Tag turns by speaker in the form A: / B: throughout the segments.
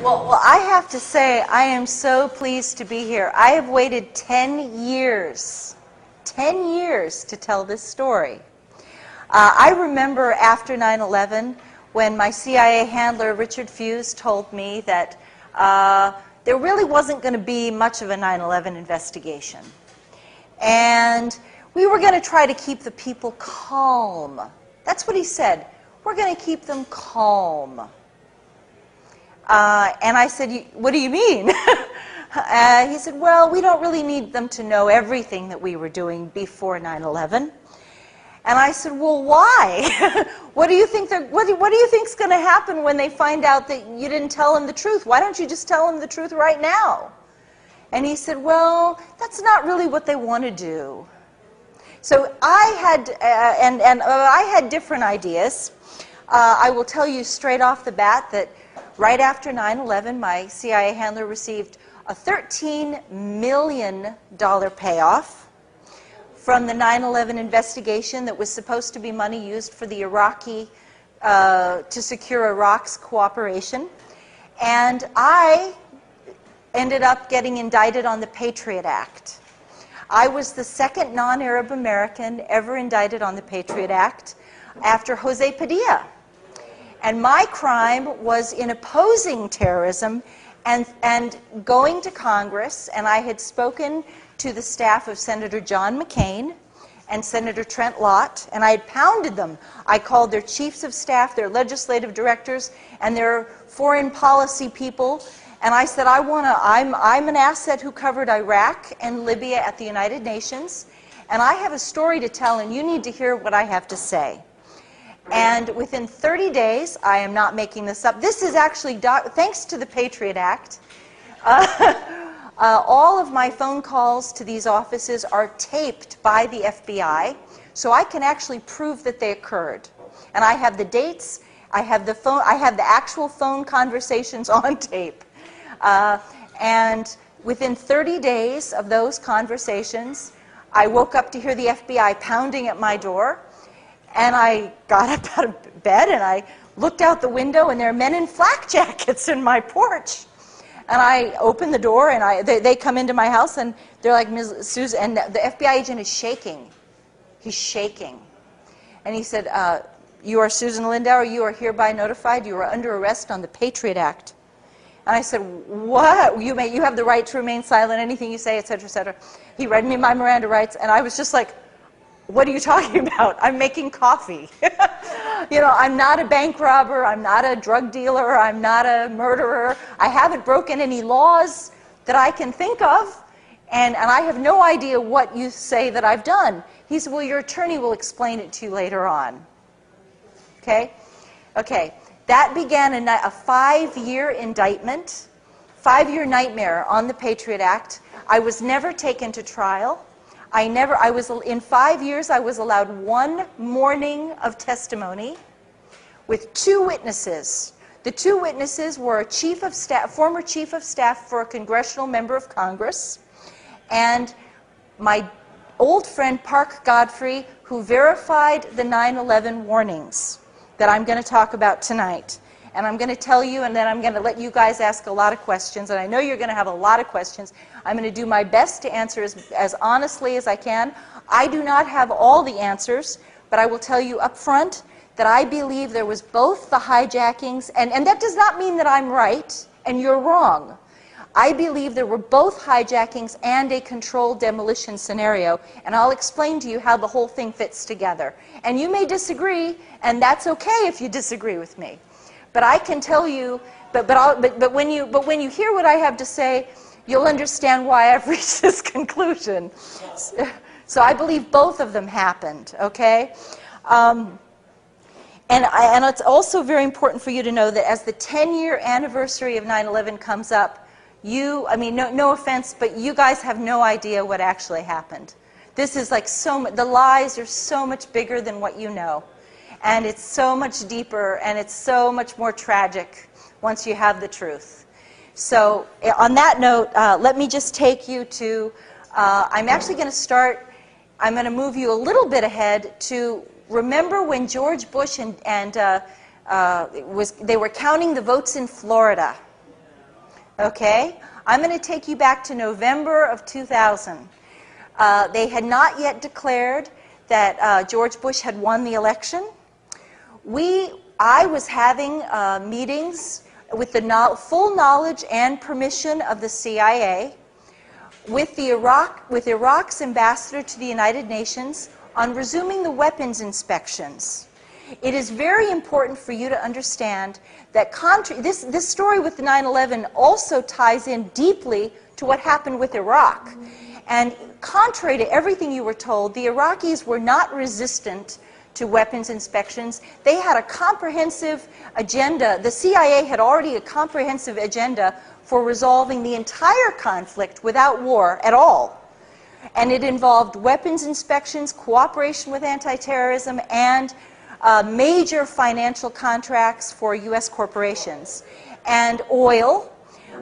A: Well, I have to say, I am so pleased to be here. I have waited 10 years to tell this story. I remember after 9/11 when my CIA handler, Richard Fuse, told me that there really wasn't going to be much of a 9/11 investigation. And we were going to try to keep the people calm. That's what he said. We're going to keep them calm. And I said, what do you mean? He said, well, we don't really need them to know everything that we were doing before 9/11. And I said, well, why? What do you think what do you think's going to happen when they find out that you didn't tell them the truth? Why don't you just tell them the truth right now? And he said, well, that's not really what they want to do. So I had, I had different ideas. I will tell you straight off the bat that right after 9/11, my CIA handler received a $13 million payoff from the 9/11 investigation that was supposed to be money used for the Iraqi, to secure Iraq's cooperation. And I ended up getting indicted on the Patriot Act. I was the second non-Arab American ever indicted on the Patriot Act after Jose Padilla. And my crime was in opposing terrorism and going to Congress, and I had spoken to the staff of Senator John McCain and Senator Trent Lott, and I had pounded them. I called their chiefs of staff, their legislative directors, and their foreign policy people, and I said, I'm an asset who covered Iraq and Libya at the United Nations, and I have a story to tell, and you need to hear what I have to say. And within 30 days, I am not making this up, this is actually, thanks to the Patriot Act, all of my phone calls to these offices are taped by the FBI, so I can actually prove that they occurred. And I have the dates, I have the actual phone conversations on tape. And within 30 days of those conversations, I woke up to hear the FBI pounding at my door. And I got up out of bed and I looked out the window, and there are men in flak jackets in my porch. And I opened the door, and they come into my house, and they're like, Ms. Susan, and the FBI agent is shaking. He's shaking. And he said, you are Susan Lindauer, you are hereby notified, you are under arrest on the Patriot Act. And I said, what? You have the right to remain silent, anything you say, et cetera, et cetera. He read me my Miranda rights, and I was just like, what are you talking about? I'm making coffee. You know, I'm not a bank robber, I'm not a drug dealer, I'm not a murderer. I haven't broken any laws that I can think of, and I have no idea what you say that I've done. He said, well, your attorney will explain it to you later on. Okay? Okay. That began a 5-year indictment, 5-year nightmare on the Patriot Act. I was never taken to trial. In 5 years, I was allowed 1 morning of testimony with 2 witnesses. The 2 witnesses were a former chief of staff for a congressional member of Congress, and my old friend Park Godfrey, who verified the 9/11 warnings that I'm going to talk about tonight. And I'm going to tell you, and then I'm going to let you guys ask a lot of questions, and I know you're going to have a lot of questions. I'm going to do my best to answer as honestly as I can. I do not have all the answers, but I will tell you up front that I believe there was both the hijackings, and that does not mean that I'm right and you're wrong. I believe there were both hijackings and a controlled demolition scenario, and I'll explain to you how the whole thing fits together. And you may disagree, and that's okay if you disagree with me. But I can tell you, but when you hear what I have to say, you'll understand why I've reached this conclusion. So I believe both of them happened, okay? And it's also very important for you to know that as the 10-year anniversary of 9/11 comes up, no offense, but you guys have no idea what actually happened. This is like the lies are so much bigger than what you know. And it's so much deeper, and it's so much more tragic once you have the truth. So on that note, let me just take you to, I'm actually going to start, I'm going to move you a little bit ahead to remember when George Bush they were counting the votes in Florida. Okay? I'm going to take you back to November of 2000. They had not yet declared that George Bush had won the election. I was having meetings with the full knowledge and permission of the CIA with Iraq's ambassador to the United Nations on resuming the weapons inspections. It is very important for you to understand that this story with the 9/11 also ties in deeply to what happened with Iraq. And contrary to everything you were told, the Iraqis were not resistant to weapons inspections. They had a comprehensive agenda. The CIA had already a comprehensive agenda for resolving the entire conflict without war at all. And it involved weapons inspections, cooperation with anti-terrorism, and major financial contracts for U.S. corporations, and oil.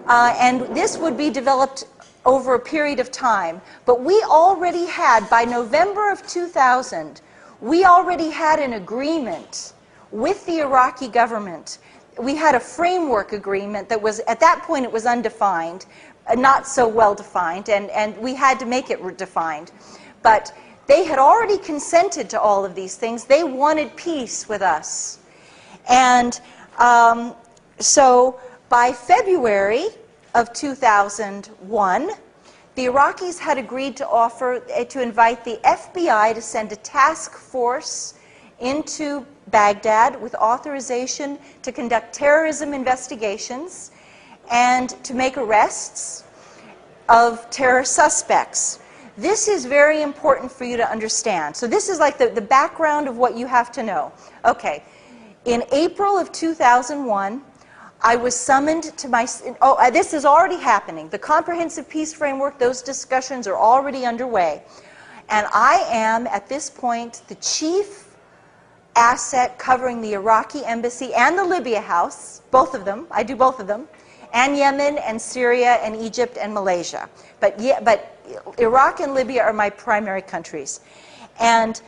A: And this would be developed over a period of time. But we already had, by November of 2000, we already had an agreement with the Iraqi government. We had a framework agreement that was, at that point it was undefined, not so well defined, and we had to make it defined. But they had already consented to all of these things. They wanted peace with us. And so by February of 2001, the Iraqis had agreed to invite the FBI to send a task force into Baghdad with authorization to conduct terrorism investigations and to make arrests of terror suspects. This is very important for you to understand. So this is like the background of what you have to know. Okay, in April of 2001, I was summoned to this is already happening. The Comprehensive Peace Framework, those discussions are already underway. And I am, at this point, the chief asset covering the Iraqi embassy and the Libya house, both of them, I do both of them, and Yemen and Syria and Egypt and Malaysia. But Iraq and Libya are my primary countries. And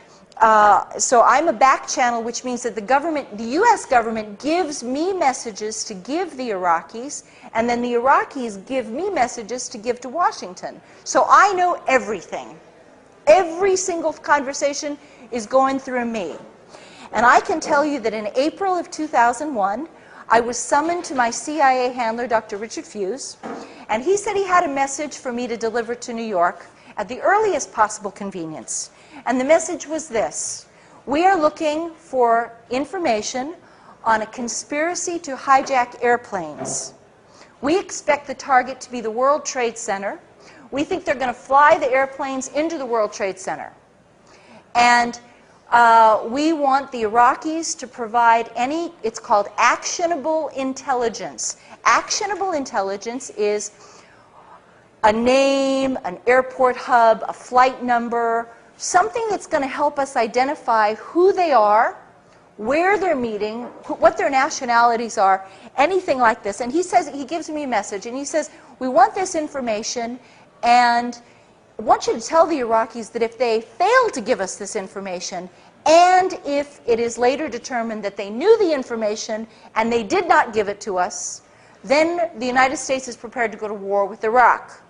A: so I'm a back channel, which means that the U.S. government gives me messages to give the Iraqis, and then the Iraqis give me messages to give to Washington. So I know everything. Every single conversation is going through me. And I can tell you that in April of 2001, I was summoned to my CIA handler, Dr. Richard Fuse, and he said he had a message for me to deliver to New York at the earliest possible convenience. And the message was this: we are looking for information on a conspiracy to hijack airplanes. We expect the target to be the World Trade Center. We think they're going to fly the airplanes into the World Trade Center. And we want the Iraqis to provide it's called actionable intelligence. Actionable intelligence is a name, an airport hub, a flight number, something that's going to help us identify who they are, where they're meeting, what their nationalities are, anything like this. And he gives me a message, and he says, we want this information, and I want you to tell the Iraqis that if they fail to give us this information, and if it is later determined that they knew the information and they did not give it to us, then the United States is prepared to go to war with Iraq.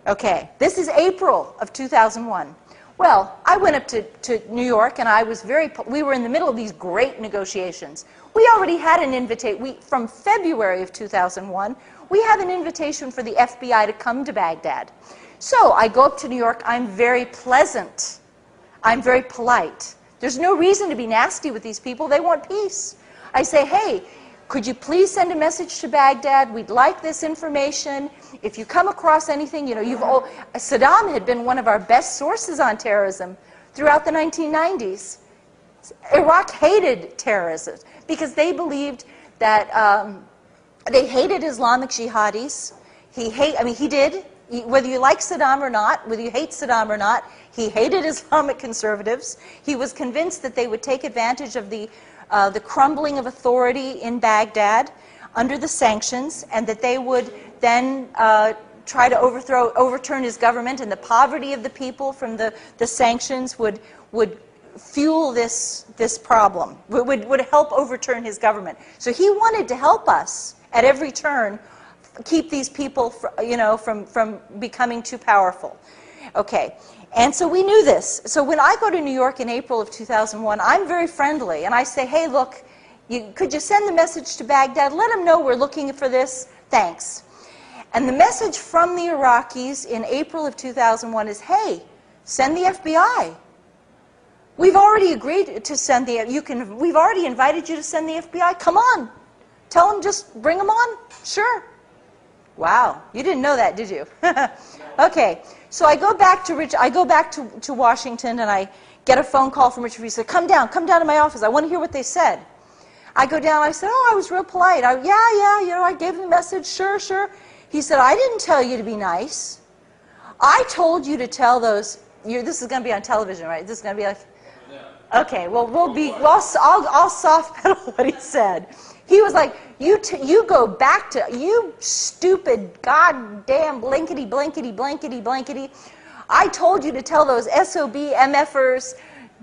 A: Okay, this is April of 2001. Well, I went up to New York, and we were in the middle of these great negotiations. We already had an invitation. From February of 2001, we have an invitation for the FBI to come to Baghdad. So I go up to New York. I'm very pleasant. I'm very polite. There's no reason to be nasty with these people. They want peace. I say, hey, could you please send a message to Baghdad? We'd like this information. If you come across anything, Saddam had been one of our best sources on terrorism throughout the 1990s. Iraq hated terrorism because they believed that they hated Islamic jihadis. He did. Whether you like Saddam or not, whether you hate Saddam or not, he hated Islamic conservatives. He was convinced that they would take advantage of the crumbling of authority in Baghdad under the sanctions, and that they would then try to overturn his government, and the poverty of the people from the sanctions would fuel this problem, would help overturn his government. So he wanted to help us at every turn keep these people, from becoming too powerful. Okay, and so we knew this. So when I go to New York in April of 2001, I'm very friendly, and I say, hey, look, could you send the message to Baghdad? Let them know we're looking for this. Thanks. And the message from the Iraqis in April of 2001 is, hey, send the FBI. We've already agreed to send we've already invited you to send the FBI. Come on. Tell them, just bring them on. Sure. Wow, you didn't know that, did you? Okay, so I go back to Washington, and I get a phone call from Richard. He said, come down to my office. I want to hear what they said. I go down, I said, oh, I was real polite. Yeah, I gave him the message, sure. He said, I didn't tell you to be nice. I told you to tell those, this is going to be on television, right? This is going to be like, okay, well, I'll soft pedal what he said. He was like, you go back to, you stupid goddamn blankety. I told you to tell those SOB MFers,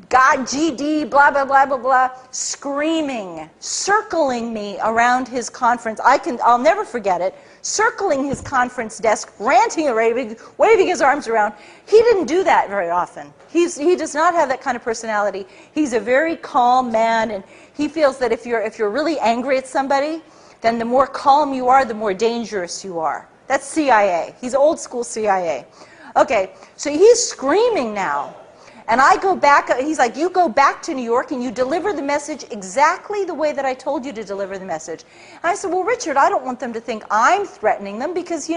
A: God, GD, blah, blah, blah, blah, blah, screaming, circling me around his conference. I'll never forget it, circling his conference desk, ranting and raving, waving his arms around. He didn't do that very often. He does not have that kind of personality. He's a very calm man, and he feels that if you're really angry at somebody, then the more calm you are, the more dangerous you are. That's CIA. He's old school CIA. Okay, so he's screaming now. And I go back, he's like, you go back to New York and you deliver the message exactly the way that I told you to deliver the message. And I said, well, Richard, I don't want them to think I'm threatening them because,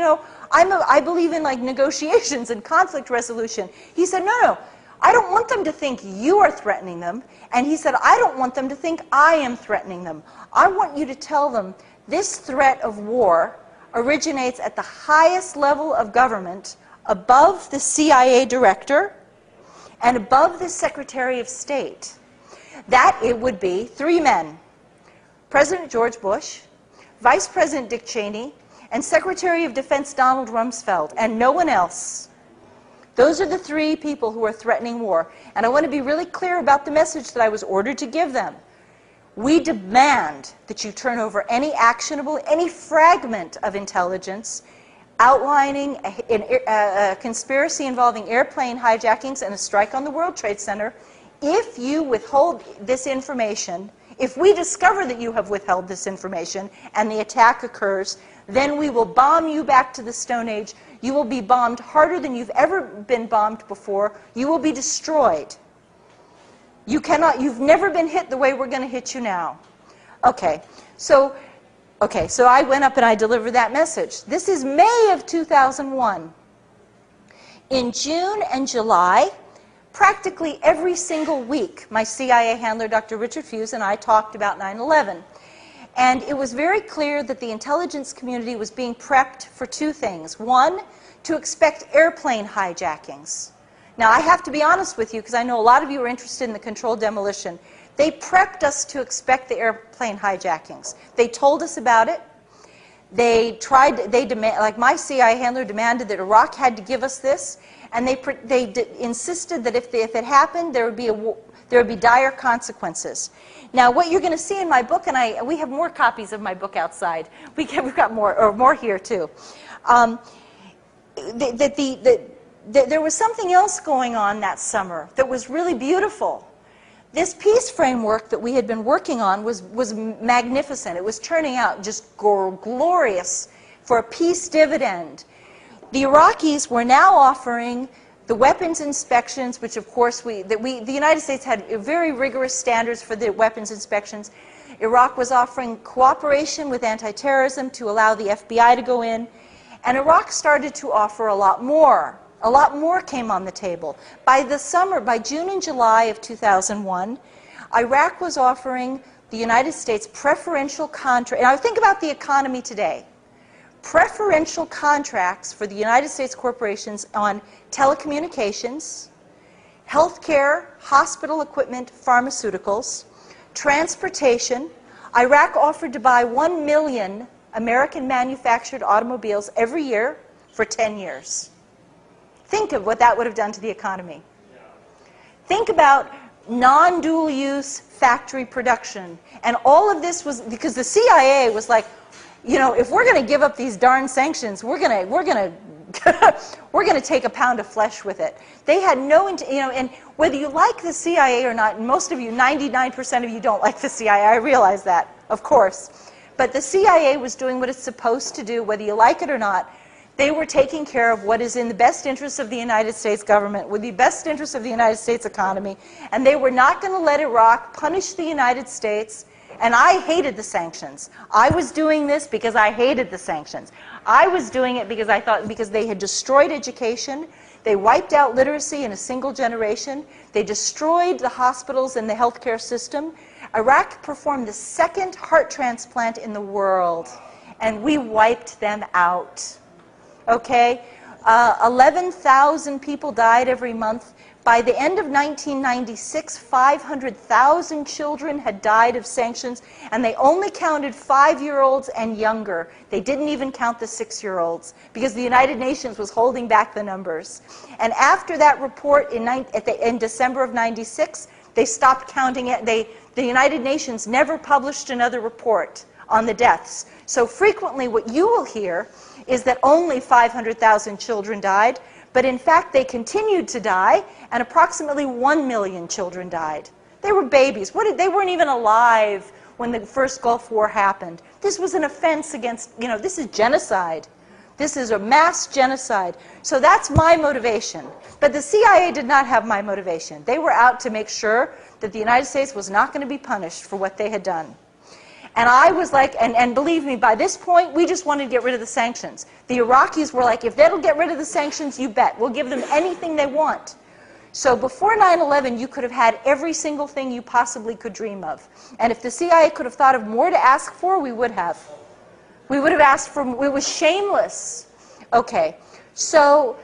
A: I believe in like negotiations and conflict resolution. He said, no, I don't want them to think you are threatening them. And he said, I don't want them to think I am threatening them. I want you to tell them this threat of war originates at the highest level of government, above the CIA director, and above the Secretary of State. That it would be 3 men, President George Bush, Vice President Dick Cheney, and Secretary of Defense Donald Rumsfeld, and no one else. Those are the 3 people who are threatening war. And I want to be really clear about the message that I was ordered to give them. We demand that you turn over any actionable, any fragment of intelligence outlining a conspiracy involving airplane hijackings and a strike on the World Trade Center. If you withhold this information, if we discover that you have withheld this information and the attack occurs, then we will bomb you back to the Stone Age. You will be bombed harder than you've ever been bombed before. You will be destroyed. You've never been hit the way we're going to hit you now. Okay, so I went up and I delivered that message. This is May of 2001. In June and July, practically every single week, my CIA handler, Dr. Richard Fuse, and I talked about 9/11. And it was very clear that the intelligence community was being prepped for 2 things. One, to expect airplane hijackings. Now, I have to be honest with you, because I know a lot of you are interested in the controlled demolition. They prepped us to expect the airplane hijackings. They told us about it. Like my CIA handler demanded that Iraq had to give us this, and they insisted that if it happened, there would be dire consequences. Now, what you're going to see in my book, and we have more copies of my book outside. We've got more here too. There was something else going on that summer that was really beautiful. This peace framework that we had been working on was magnificent. It was turning out just glorious for a peace dividend. The Iraqis were now offering the weapons inspections, which of course the United States had very rigorous standards for the weapons inspections. Iraq was offering cooperation with anti-terrorism to allow the FBI to go in. And Iraq started to offer a lot more. A lot more came on the table. By June and July of 2001, Iraq was offering the United States preferential contracts. Now think about the economy today. Preferential contracts for the United States corporations on telecommunications, healthcare, hospital equipment, pharmaceuticals, transportation. Iraq offered to buy 1 million American manufactured automobiles every year for 10 years. Think of what that would have done to the economy. Yeah. Think about non-dual use factory production. And all of this was because the CIA was like, you know, if we're going to give up these darn sanctions, we're going to we're going to take a pound of flesh with it. They had no, you know, and whether you like the CIA or not, and most of you, 99% of you don't like the CIA, I realize that, of course. But the CIA was doing what it's supposed to do, whether you like it or not. They were taking care of what is in the best interest of the United States government, with the best interest of the United States economy, and they were not going to let Iraq punish the United States. And I hated the sanctions. I was doing this because I hated the sanctions. I was doing it because I thought, because they had destroyed education, they wiped out literacy in a single generation, they destroyed the hospitals and the healthcare system. Iraq performed the second heart transplant in the world, and we wiped them out. Okay? 11,000 people died every month. By the end of 1996, 500,000 children had died of sanctions, and they only counted 5-year-olds and younger. They didn't even count the 6-year-olds, because the United Nations was holding back the numbers. And after that report in December of 96, they stopped counting it. The United Nations never published another report on the deaths. So frequently what you will hear is that only 500,000 children died, but in fact they continued to die, and approximately 1 million children died. They were babies. They weren't even alive when the first Gulf War happened. This was an offense against, you know, this is genocide. This is a mass genocide. So that's my motivation. But the CIA did not have my motivation. They were out to make sure that the United States was not going to be punished for what they had done. And I was like, and believe me, by this point, we just wanted to get rid of the sanctions. The Iraqis were like, if they'll get rid of the sanctions, you bet. We'll give them anything they want. So before 9/11, you could have had every single thing you possibly could dream of. And if the CIA could have thought of more to ask for, we would have. We would have asked for, it was shameless. Okay, so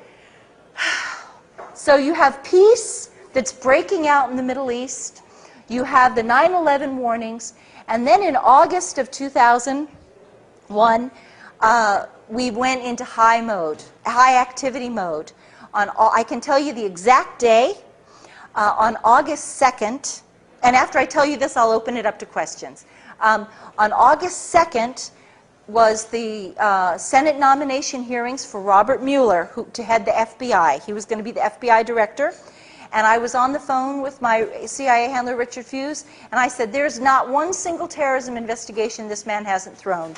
A: you have peace that's breaking out in the Middle East. You have the 9/11 warnings. And then in August of 2001, we went into high activity mode. I can tell you the exact day, on August 2nd, and after I tell you this, I'll open it up to questions. On August 2nd was the Senate nomination hearings for Robert Mueller to head the FBI. He was going to be the FBI director. And I was on the phone with my CIA handler, Richard Fuse, and I said, there's not one single terrorism investigation this man hasn't thrown.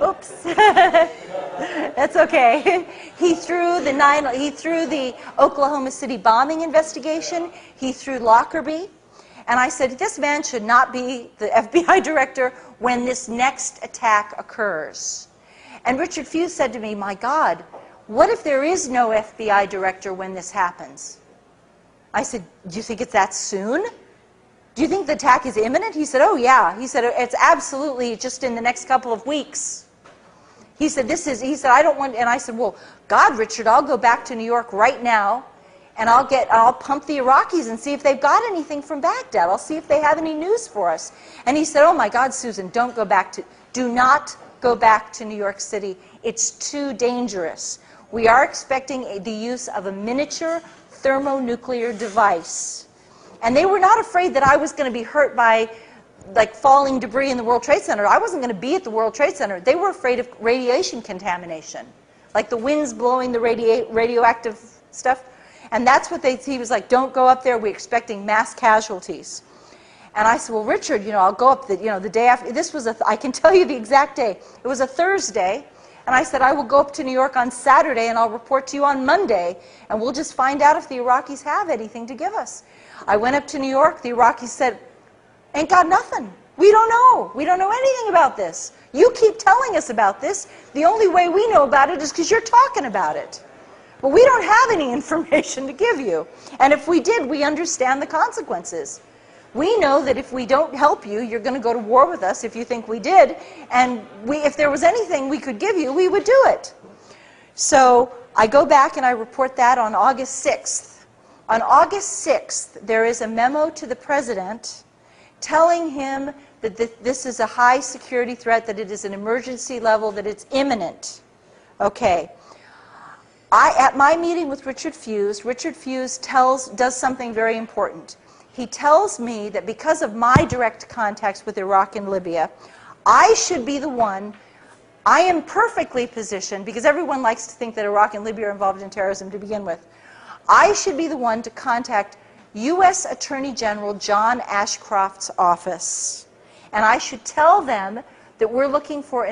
A: Oops. That's okay. He threw the Oklahoma City bombing investigation. He threw Lockerbie. And I said, this man should not be the FBI director when this next attack occurs. And Richard Fuse said to me, my God, what if there is no FBI director when this happens? I said, do you think it's that soon? Do you think the attack is imminent? He said, oh yeah. He said, it's absolutely just in the next couple of weeks. He said, I don't want, and I said, well, God, Richard, I'll go back to New York right now, and I'll pump the Iraqis and see if they've got anything from Baghdad. I'll see if they have any news for us. And he said, oh my God, Susan, do not go back to New York City. It's too dangerous. We are expecting the use of a miniature thermonuclear device. And they were not afraid that I was going to be hurt by like falling debris in the World Trade Center. I wasn't going to be at the World Trade Center. They were afraid of radiation contamination, like the winds blowing the radioactive stuff. And that's what he was like, don't go up there. We're expecting mass casualties. And I said, well, Richard, you know, I'll go up the day after. This was I can tell you the exact day. It was a Thursday. And I said, I will go up to New York on Saturday and I'll report to you on Monday, and we'll just find out if the Iraqis have anything to give us. I went up to New York. The Iraqis said, ain't got nothing. We don't know. We don't know anything about this. You keep telling us about this. The only way we know about it is because you're talking about it. But we don't have any information to give you. And if we did, we understand the consequences. We know that if we don't help you, you're going to go to war with us if you think we did. And if there was anything we could give you, we would do it. So I go back and I report that on August 6th. On August 6th, there is a memo to the president telling him that this is a high security threat, that it is an emergency level, that it's imminent. Okay. At my meeting with Richard Fuse does something very important. He tells me that because of my direct contacts with Iraq and Libya, I should be the one. I am perfectly positioned, because everyone likes to think that Iraq and Libya are involved in terrorism to begin with. I should be the one to contact U.S. Attorney General John Ashcroft's office. And I should tell them that we're looking for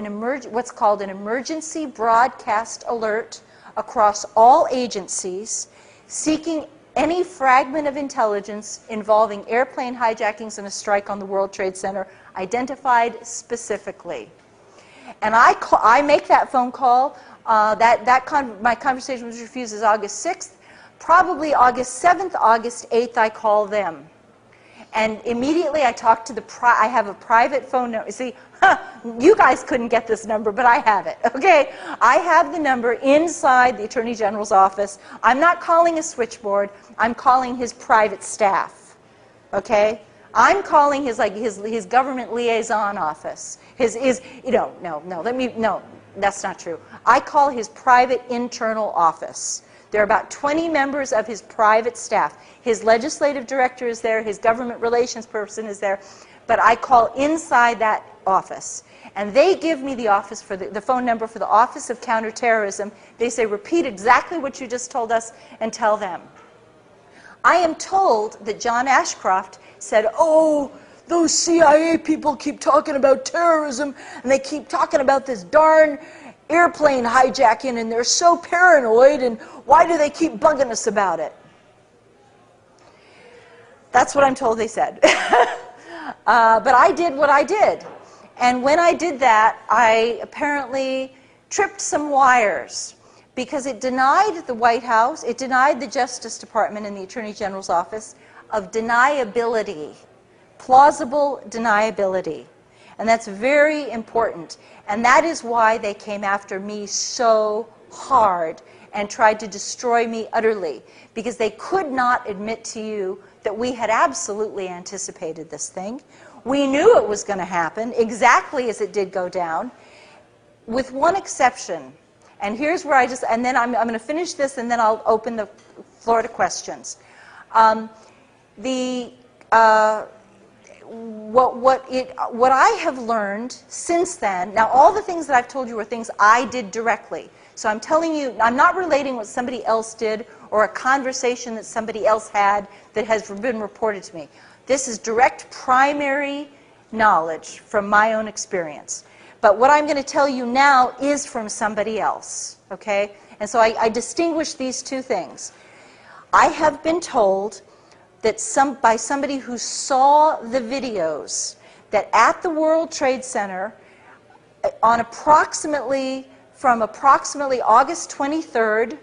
A: what's called an emergency broadcast alert across all agencies, seeking any fragment of intelligence involving airplane hijackings and a strike on the World Trade Center, identified specifically. And I make that phone call. My conversation was refused is August 6th. Probably August 7th, August 8th, I call them. And immediately I talk to I have a private phone number. See, you guys couldn't get this number, but I have it, okay? I have the number inside the Attorney General's office. I'm not calling a switchboard. I'm calling his private staff, okay? I'm calling his government liaison office. No, that's not true. I call his private internal office. There are about 20 members of his private staff. His legislative director is there, his government relations person is there, but I call inside that office. And they give me the office for the phone number for the Office of Counterterrorism. They say, repeat exactly what you just told us and tell them. I am told that John Ashcroft said, oh, those CIA people keep talking about terrorism, and they keep talking about this darn airplane hijacking, and they're so paranoid, and why do they keep bugging us about it? That's what I'm told they said. But I did what I did. And when I did that, I apparently tripped some wires, because it denied the White House, it denied the Justice Department and the Attorney General's office of deniability, plausible deniability. And that's very important. And that is why they came after me so hard and tried to destroy me utterly, because they could not admit to you that we had absolutely anticipated this thing. We knew it was going to happen exactly as it did go down, with one exception. And here's where and then I'm going to finish this, and then I'll open the floor to questions. What I have learned since then, now all the things that I've told you were things I did directly. So I'm telling you, I'm not relating what somebody else did or a conversation that somebody else had that has been reported to me. This is direct primary knowledge from my own experience. But what I'm going to tell you now is from somebody else, okay? And so I distinguish these two things. I have been told that by somebody who saw the videos that at the World Trade Center on from approximately August 23rd,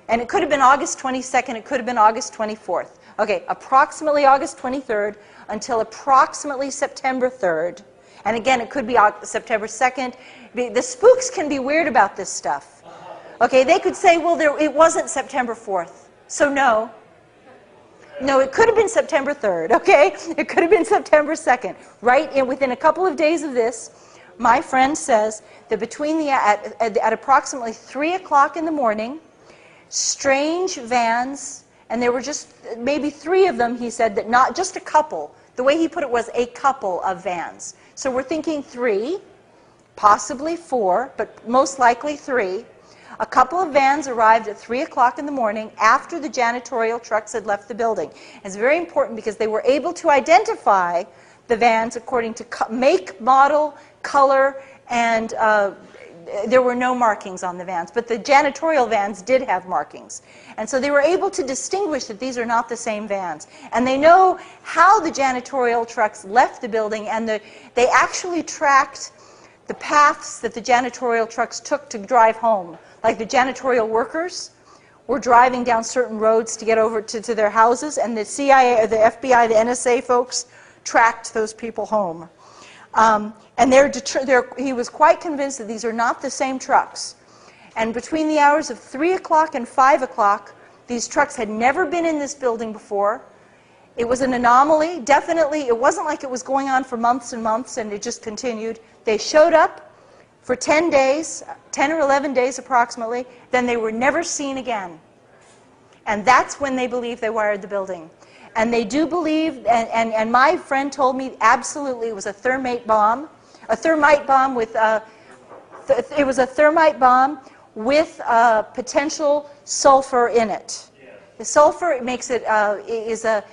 A: and it could have been August 22nd, it could have been August 24th. Okay, approximately August 23rd until approximately September 3rd. And again, it could be September 2nd. The spooks can be weird about this stuff. Okay, they could say, well, it wasn't September 4th. So no. No, it could have been September 3rd, okay? It could have been September 2nd. Within a couple of days of this, my friend says that at approximately 3 o'clock in the morning, strange vans, and there were just maybe 3 of them, he said, that not just a couple. The way he put it was a couple of vans. So we're thinking 3, possibly 4, but most likely 3. A couple of vans arrived at 3 o'clock in the morning after the janitorial trucks had left the building. And it's very important because they were able to identify the vans according to make, model, color, and there were no markings on the vans. But the janitorial vans did have markings. And so they were able to distinguish that these are not the same vans. And they know how the janitorial trucks left the building, and they actually tracked the paths that the janitorial trucks took to drive home. Like the janitorial workers were driving down certain roads to get over to their houses, and the CIA, the FBI, the NSA folks tracked those people home. And he was quite convinced that these are not the same trucks. And between the hours of 3 o'clock and 5 o'clock, these trucks had never been in this building before. It was an anomaly, definitely. It wasn't like it was going on for months and months and it just continued. They showed up for 10 days, 10 or 11 days approximately, then they were never seen again. And that's when they believe they wired the building. And they do believe, and my friend told me absolutely it was a thermate bomb. A thermite bomb with, it was a thermite bomb with potential sulfur in it. The sulfur makes it, the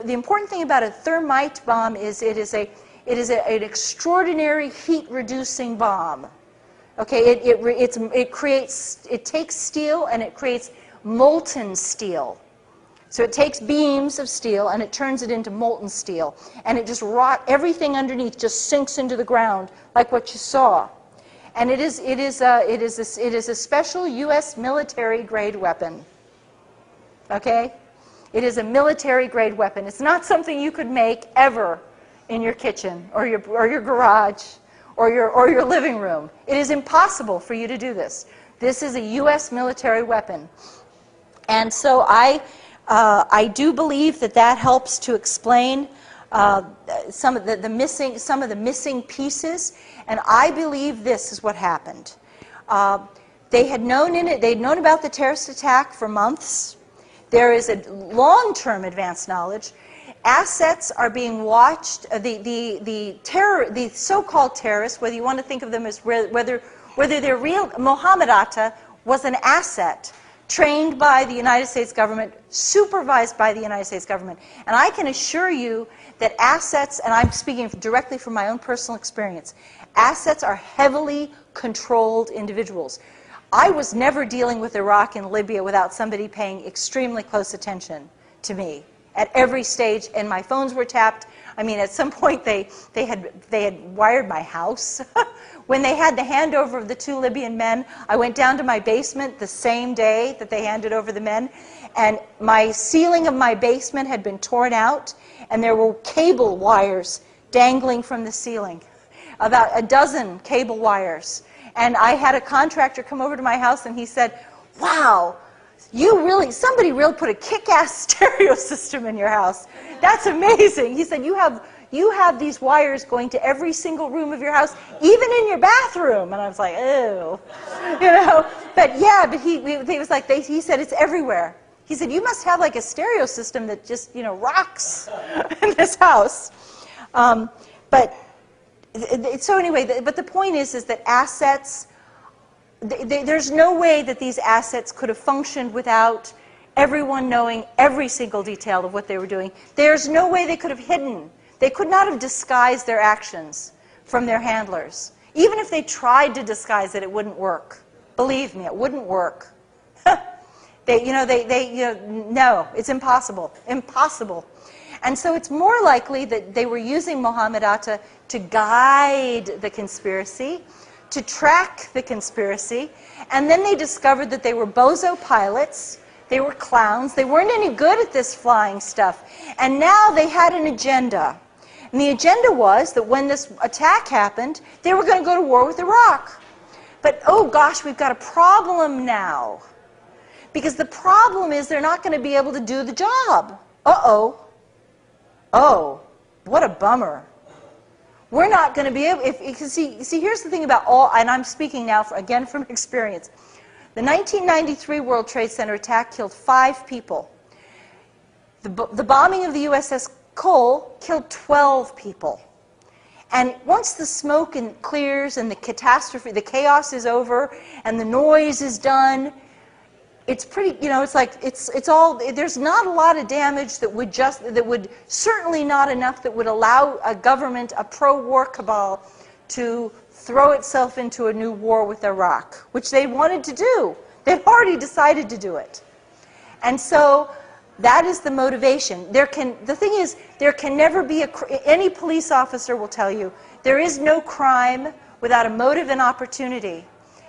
A: important thing about a thermite bomb is it is an extraordinary heat-reducing bomb. Okay, it takes steel and it creates molten steel. So it takes beams of steel and it turns it into molten steel, and it just everything underneath just sinks into the ground like what you saw. And it is a special U.S. military-grade weapon. Okay, it is a military-grade weapon. It's not something you could make ever in your kitchen or your garage or your living room. It is impossible for you to do this. This is a U.S. military weapon, and so I do believe that helps to explain some of the missing pieces, and I believe this is what happened. They'd known about the terrorist attack for months. There is a long-term advanced knowledge. Assets are being watched. The so-called terrorists, whether you want to think of them as whether they're real, Mohammed Atta was an asset trained by the United States government, supervised by the United States government. And I can assure you that assets, and I'm speaking directly from my own personal experience, assets are heavily controlled individuals. I was never dealing with Iraq and Libya without somebody paying extremely close attention to me at every stage, and my phones were tapped. I mean, at some point they had wired my house. When they had the handover of the 2 Libyan men, I went down to my basement the same day that they handed over the men, and my ceiling of my basement had been torn out, and there were cable wires dangling from the ceiling, about a dozen cable wires. And I had a contractor come over to my house, and he said, "Wow, somebody really put a kick-ass stereo system in your house. That's amazing." He said, you have these wires going to every single room of your house, even in your bathroom. And I was like, ew. But yeah, but he was like, he said, it's everywhere. He said, you must have like a stereo system that just, rocks in this house. So anyway, but the point is that assets, there's no way that these assets could have functioned without everyone knowing every single detail of what they were doing. There's no way they could have hidden. They could not have disguised their actions from their handlers. Even if they tried to disguise it, it wouldn't work. Believe me, it wouldn't work. No, it's impossible. Impossible. And so it's more likely that they were using Mohammed Atta to guide the conspiracy, to track the conspiracy, and then they discovered that they were bozo pilots, they were clowns, they weren't any good at this flying stuff, and now they had an agenda. And the agenda was that when this attack happened, they were going to go to war with Iraq. But oh gosh, we've got a problem now. Because the problem is they're not going to be able to do the job. Uh-oh. Oh, what a bummer. We're not going to be able, see, here's the thing about and I'm speaking now, again from experience. The 1993 World Trade Center attack killed 5 people. The bombing of the USS Cole killed 12 people. And once the smoke clears and the catastrophe, the chaos is over, and the noise is done, it's pretty, it's like, it's all, there's not a lot of damage that would certainly not enough that would allow a government, a pro-war cabal, to throw itself into a new war with Iraq, which they wanted to do. They'd already decided to do it. And so that is the motivation. The thing is, there can never be any police officer will tell you, there is no crime without a motive and opportunity.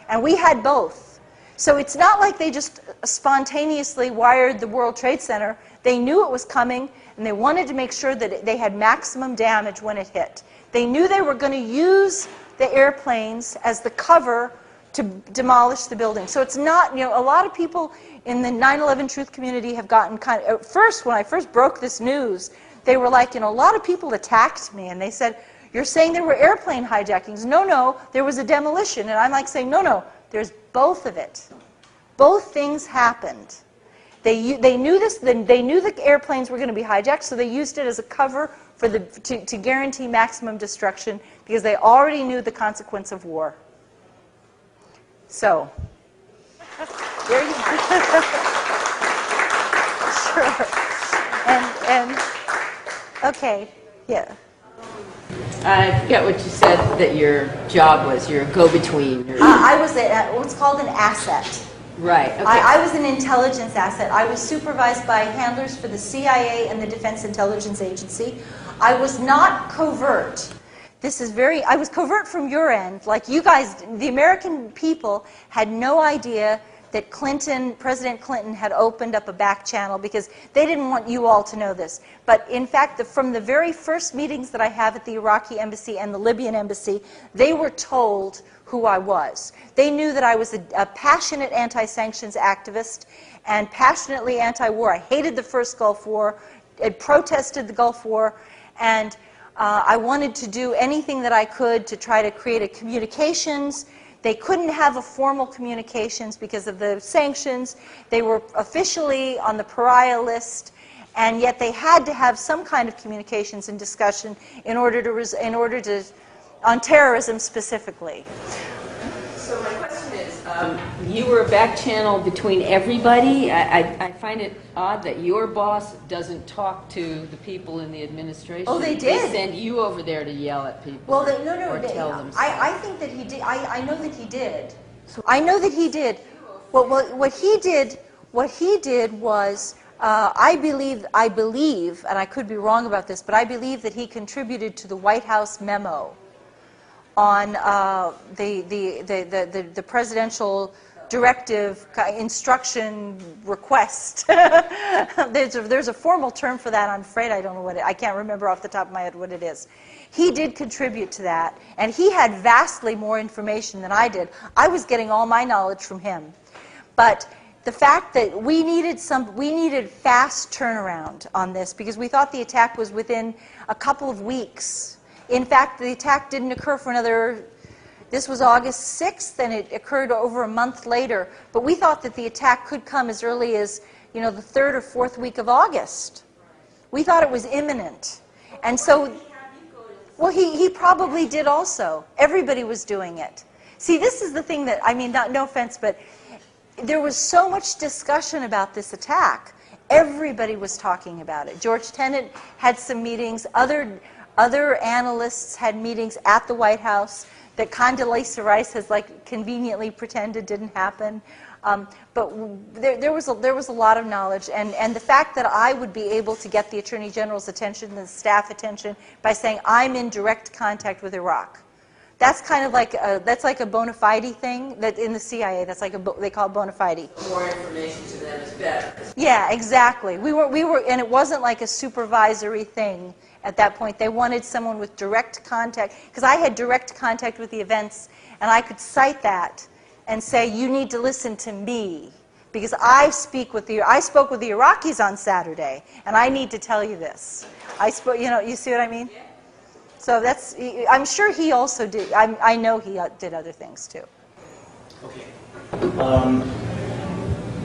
A: And we had both. So it's not like they just spontaneously wired the World Trade Center. They knew it was coming, and they wanted to make sure that they had maximum damage when it hit. They knew they were going to use the airplanes as the cover to demolish the building. So it's not, a lot of people in the 9/11 truth community have gotten kind of, at first, when I first broke this news, they were like, a lot of people attacked me, and they said, you're saying there were airplane hijackings. No, there was a demolition. And I'm like saying, no, there's both of it. Both things happened. They knew this, they knew the airplanes were going to be hijacked, so they used it as a cover to guarantee maximum destruction because they already knew the consequence of war. So, there you are. Sure. And okay, yeah.
B: I forget what you said that your job was. You're a go-between.
A: I was what's called an asset.
B: Right. Okay.
A: I was an intelligence asset. I was supervised by handlers for the CIA and the Defense Intelligence Agency. I was not covert. I was covert from your end. Like you guys, the American people had no idea that President Clinton had opened up a back channel because they didn't want you all to know this. But in fact, from the very first meetings that I have at the Iraqi embassy and the Libyan embassy, they were told who I was. They knew that I was a passionate anti-sanctions activist and passionately anti-war. I hated the first Gulf War, I protested the Gulf War, and I wanted to do anything that I could to try to create a communications. They couldn't have a formal communications because of the sanctions. They were officially on the pariah list, and yet they had to have some kind of communications and discussion in order to on terrorism specifically.
B: So my question is, you were a back channel between everybody. I find it odd that your boss doesn't talk to the people in the administration.
A: Oh, they did.
B: They send you over there to yell at people.
A: Well,
B: tell them.
A: I think that he did. I know that he did. I know that he did. Well, what he did was, I believe, and I could be wrong about this, but I believe that he contributed to the White House memo on the presidential directive instruction request. There's a formal term for that. I'm afraid I don't know I can't remember off the top of my head what it is. He did contribute to that, and he had vastly more information than I did. I was getting all my knowledge from him. But the fact that we needed fast turnaround on this because we thought the attack was within a couple of weeks. In fact, the attack didn't occur for this was August 6th, and it occurred over a month later. But we thought that the attack could come as early as, the 3rd or 4th week of August. We thought it was imminent. And so, well, he probably did also. Everybody was doing it. See, this is the thing that, no offense, but there was so much discussion about this attack. Everybody was talking about it. George Tenet had some meetings. Other analysts had meetings at the White House that Condoleezza Rice has conveniently pretended didn't happen. But there was a lot of knowledge, and the fact that I would be able to get the Attorney General's attention, the staff attention, by saying I'm in direct contact with Iraq. That's kind of like a bona fide thing that in the CIA. That's they call it bona fide.
B: More information to them is better.
A: Yeah, exactly. We were, and it wasn't like a supervisory thing. At that point, they wanted someone with direct contact, because I had direct contact with the events, and I could cite that and say, you need to listen to me, because I spoke with the Iraqis on Saturday, and I need to tell you this. You see what I mean? So I'm sure he also did. I know he did other things too.
C: Okay.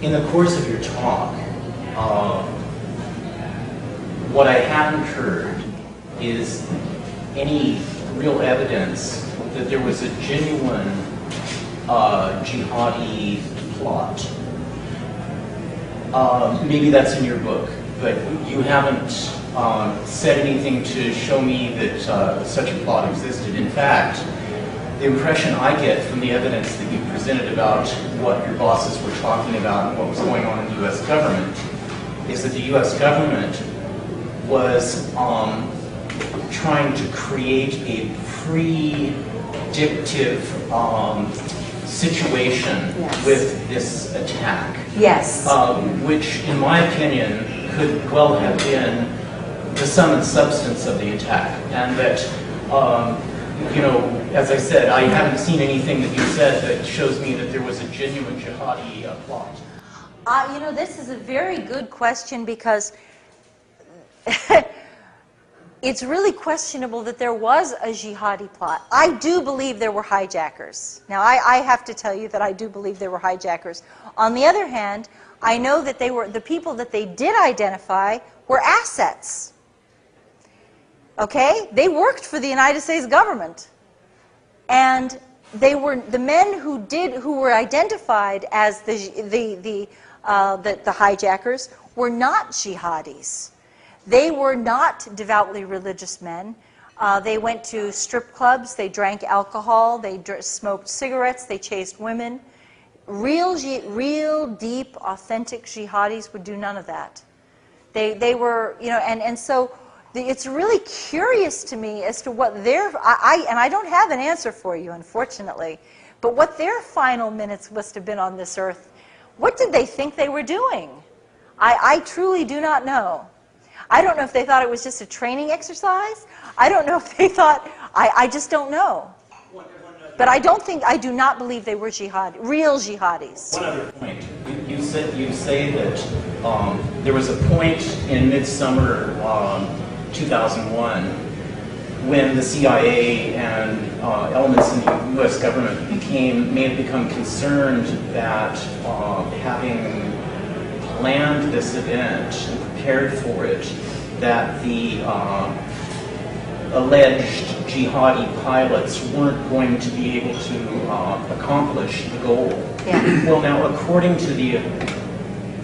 C: In the course of your talk, what I haven't heard is any real evidence that there was a genuine jihadi plot. Maybe that's in your book, but you haven't said anything to show me that such a plot existed. In fact, the impression I get from the evidence that you presented about what your bosses were talking about and what was going on in the U.S. government is that the U.S. government was trying to create a predictive situation with this attack.
A: Yes.
C: Which, in my opinion, could well have been the sum and substance of the attack. And that, as I said, I haven't seen anything that you said that shows me that there was a genuine jihadi plot.
A: This is a very good question because it's really questionable that there was a jihadi plot. I do believe there were hijackers. Now, I have to tell you that I do believe there were hijackers. On the other hand, I know that the people that they did identify were assets. Okay? They worked for the United States government. And they were the men who were identified as the hijackers were not jihadis. They were not devoutly religious men. They went to strip clubs, they drank alcohol, they smoked cigarettes, they chased women. Real deep, authentic jihadis would do none of that. They were, you know, and so it's really curious to me as to what and I don't have an answer for you, unfortunately, but what their final minutes must have been on this earth. What did they think they were doing? I truly do not know. I don't know if they thought it was just a training exercise. I don't know if they thought, I just don't know. But I do not believe they were real jihadis.
C: One other point. You say that there was a point in midsummer 2001 when the CIA and elements in the U.S. government may have become concerned that having planned this event and prepared for it, that the alleged jihadi pilots weren't going to be able to accomplish the goal.
A: Yeah.
C: Well, now, according to the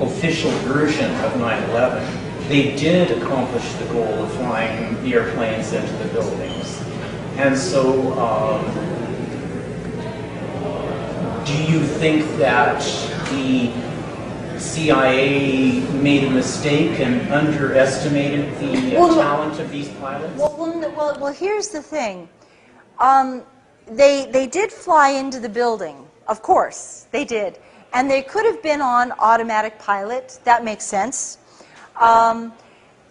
C: official version of 9/11, they did accomplish the goal of flying the airplanes into the buildings. And so, do you think that the CIA made a mistake and underestimated the talent of these pilots?
A: Well, here's the thing. They did fly into the building, of course, they did. And they could have been on automatic pilot. That makes sense.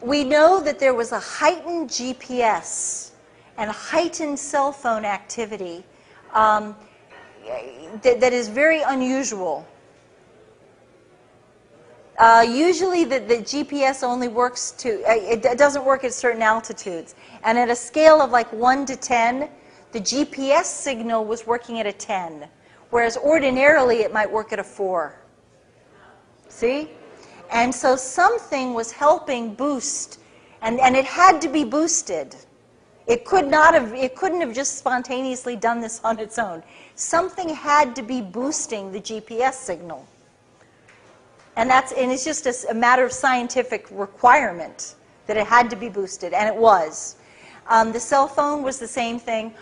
A: We know that there was a heightened GPS and heightened cell phone activity that is very unusual. Usually the GPS only works it doesn't work at certain altitudes. And at a scale of like 1 to 10, the GPS signal was working at a 10. Whereas ordinarily it might work at a 4. See? And so something was helping boost, and it had to be boosted. It couldn't have just spontaneously done this on its own. Something had to be boosting the GPS signal. And it's just a matter of scientific requirement that it had to be boosted, and it was. The cell phone was the same thing.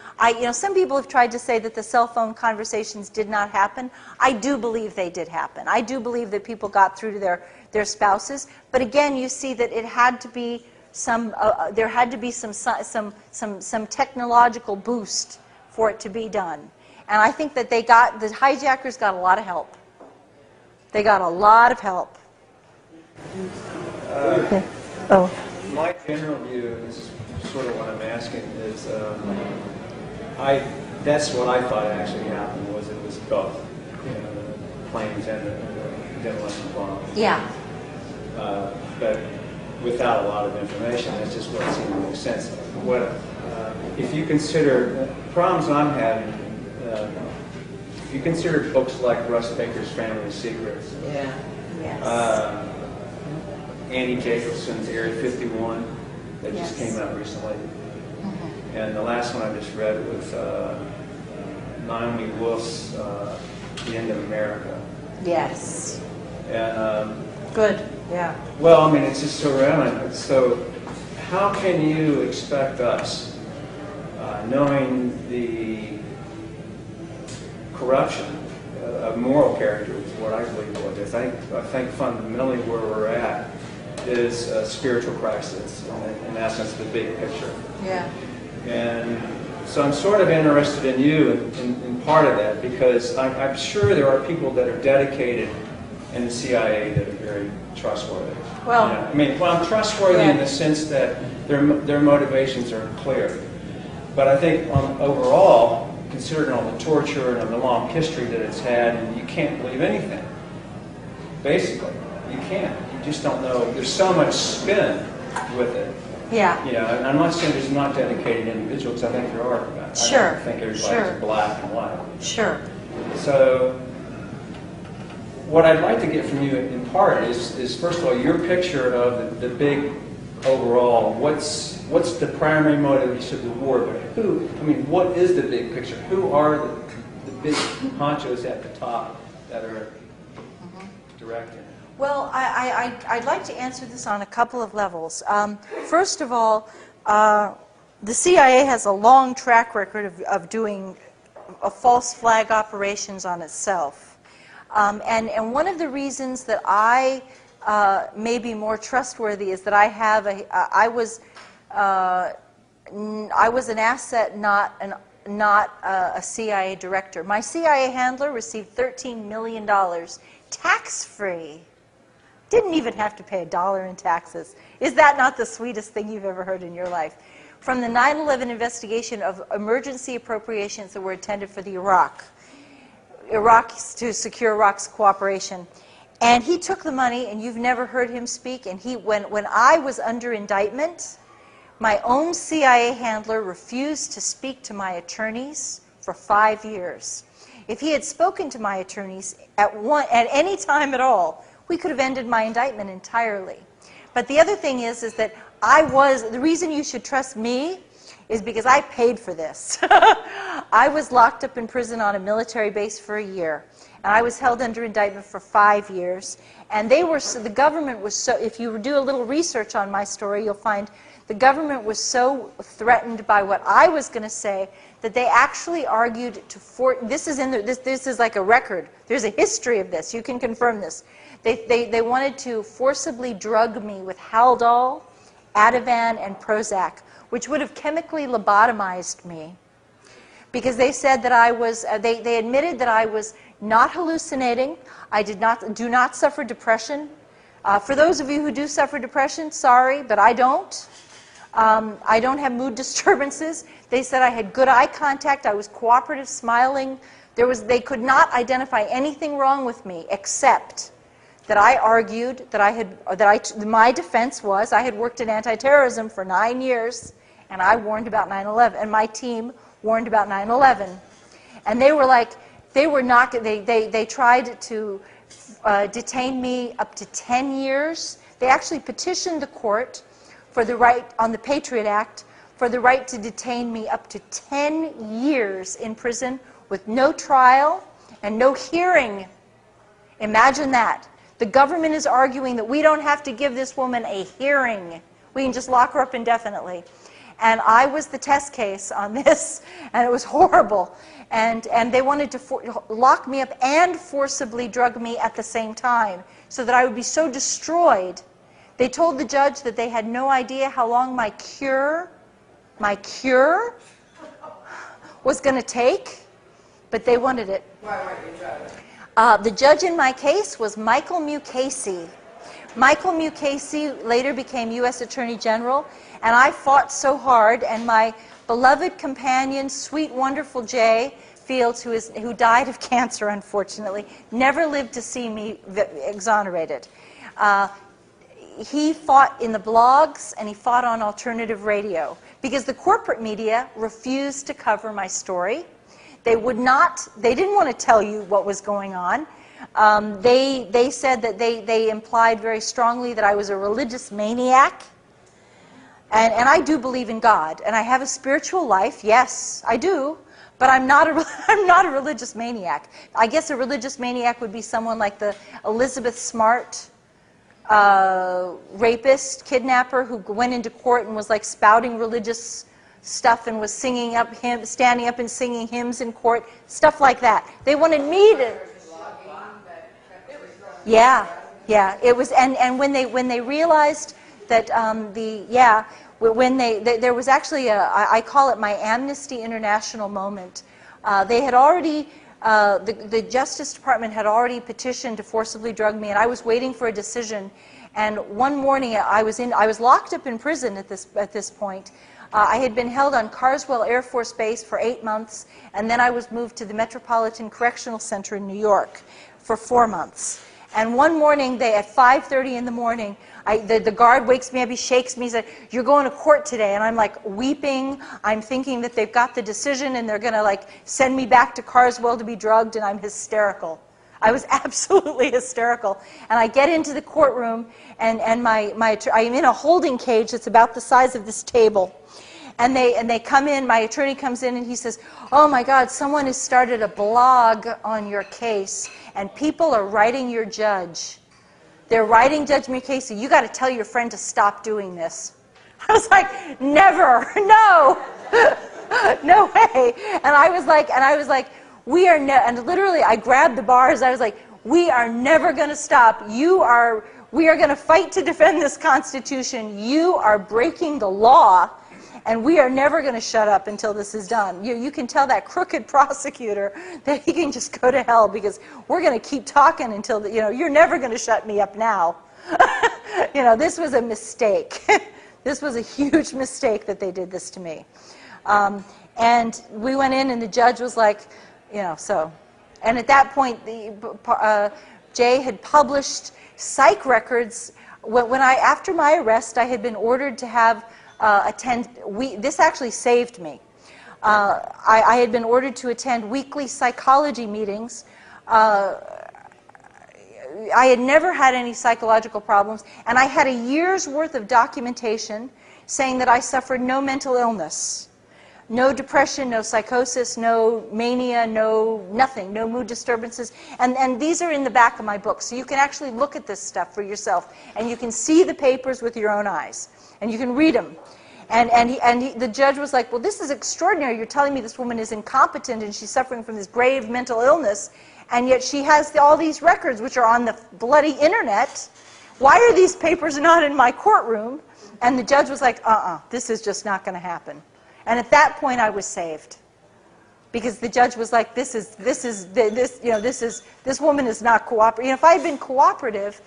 A: Some people have tried to say that the cell phone conversations did not happen. I do believe they did happen. I do believe that people got through to their spouses. But again, you see that it had to be there had to be some technological boost for it to be done. And I think that the hijackers got a lot of help. They got a lot of help.
D: Okay.
A: Oh.
D: My general view is sort of what I'm asking is, that's what I thought actually happened, was it was both, the planes and the demolition bombs.
A: Yeah.
D: But without a lot of information, that's just what seemed to make sense. If you consider problems I'm having, if you consider books like Russ Baker's Family Secrets,
B: Yeah.
A: Yes.
D: Andy Jacobson's Area 51 that just
A: Yes.
D: came out recently,
A: Mm-hmm.
D: and the last one I just read was Naomi Wolf's The End of America.
A: Yes.
D: And
A: Good. Yeah.
D: well, I mean, it's just so relevant. So, how can you expect us, knowing the corruption of moral character, is what I believe it is. I think fundamentally where we're at is a spiritual crisis, in essence, the big picture.
A: Yeah.
D: And so I'm sort of interested in you in part of that, because I'm sure there are people that are dedicated in the CIA that are very trustworthy.
A: Well,
D: I'm trustworthy
A: yeah.
D: in the sense that their motivations are clear. But I think overall, considering all the torture and the long history that it's had, and you can't believe anything. Basically, you can't. You just don't know. There's so much spin with it.
A: Yeah.
D: And I'm not saying there's not dedicated individuals. I think there are.
A: Sure.
D: I don't think everybody's
A: Sure.
D: black and white.
A: Sure.
D: So, what I'd like to get from you in part is first of all, your picture of the big overall. What's what's the primary motives of the war, but who, I mean, what is the big picture? Who are the big honchos at the top that are directing?
A: Well, I'd like to answer this on a couple of levels. First of all, the CIA has a long track record of doing false flag operations on itself. And one of the reasons that I may be more trustworthy is that I was an asset, not a CIA director. My CIA handler received $13 million tax-free. Didn't even have to pay $1 in taxes. Is that not the sweetest thing you've ever heard in your life? From the 9/11 investigation of emergency appropriations that were intended for the Iraq to secure Iraq's cooperation. And he took the money, and you've never heard him speak. And when I was under indictment, my own CIA handler refused to speak to my attorneys for 5 years. If he had spoken to my attorneys at any time at all, we could have ended my indictment entirely. But the other thing is that the reason you should trust me is because I paid for this. I was locked up in prison on a military base for a year, and I was held under indictment for 5 years. And the government was so, if you do a little research on my story, you'll find the government was so threatened by what I was going to say that they actually argued this is like a record. There's a history of this. You can confirm this. They wanted to forcibly drug me with Haldol, Ativan, and Prozac, which would have chemically lobotomized me, because they said that I was. They admitted that I was not hallucinating. I do not suffer depression. For those of you who do suffer depression, sorry, but I don't. I don't have mood disturbances. They said I had good eye contact. I was cooperative, smiling. They could not identify anything wrong with me except that I argued that my defense was I had worked in anti-terrorism for 9 years, and I warned about 9/11, and my team warned about 9/11. And they were like, they tried to detain me up to 10 years. They actually petitioned the court for the right, on the Patriot Act, for the right to detain me up to 10 years in prison with no trial and no hearing. Imagine that. The government is arguing that we don't have to give this woman a hearing. We can just lock her up indefinitely. And I was the test case on this, and it was horrible. And they wanted to lock me up and forcibly drug me at the same time so that I would be so destroyed. They told the judge that they had no idea how long my cure was going to take, but they wanted it.
E: Why weren't you drugged?
A: The judge in my case was Michael Mukasey. Michael Mukasey later became U.S. Attorney General, and I fought so hard, and my beloved companion, sweet, wonderful Jay Fields, who died of cancer, unfortunately, never lived to see me exonerated. He fought in the blogs, and he fought on alternative radio, because the corporate media refused to cover my story. They didn't want to tell you what was going on. They said that they implied very strongly that I was a religious maniac. And I do believe in God, and I have a spiritual life, yes, I do, but I'm not a religious maniac. I guess a religious maniac would be someone like the Elizabeth Smart rapist, kidnapper, who went into court and was like spouting religious stuff and was standing up and singing hymns in court, stuff like that. They wanted me to. Yeah, it was, and when they realized that there was actually I call it my Amnesty International moment. They had already. The Justice Department had already petitioned to forcibly drug me, and I was waiting for a decision. And one morning, I was locked up in prison at this point. I had been held on Carswell Air Force Base for 8 months, and then I was moved to the Metropolitan Correctional Center in New York for 4 months. And one morning, at 5:30 in the morning, the guard wakes me up, he shakes me, he said, "You're going to court today." And I'm like weeping. I'm thinking that they've got the decision and they're going to like send me back to Carswell to be drugged, and I'm hysterical. I was absolutely hysterical. And I get into the courtroom, and I'm in a holding cage that's about the size of this table. And they come in, my attorney comes in, and he says, "Oh my God, someone has started a blog on your case, and people are writing your judge. They're writing Judge Mukasey. You got to tell your friend to stop doing this." I was like, "Never, no, no way." And I was like, "We are and literally I grabbed the bars. I was like, "We are never going to stop. We are going to fight to defend this Constitution. You are breaking the law. And we are never going to shut up until this is done." You can tell that crooked prosecutor that he can just go to hell, because we're going to keep talking until, you're never going to shut me up now. This was a mistake. This was a huge mistake that they did this to me. And we went in, and the judge was like, so. And at that point, Jay had published psych records. After my arrest, I had been ordered to have this actually saved me. I had been ordered to attend weekly psychology meetings. I had never had any psychological problems, and I had a year's worth of documentation saying that I suffered no mental illness, no depression, no psychosis, no mania, no nothing, no mood disturbances. And these are in the back of my book, so you can actually look at this stuff for yourself, and you can see the papers with your own eyes. And you can read them. The judge was like, "Well, this is extraordinary. You're telling me this woman is incompetent and she's suffering from this grave mental illness, and yet she has all these records which are on the bloody internet. Why are these papers not in my courtroom?" And the judge was like, "This is just not going to happen." And at that point, I was saved, because the judge was like, "This woman is not cooperative." If I had been cooperative,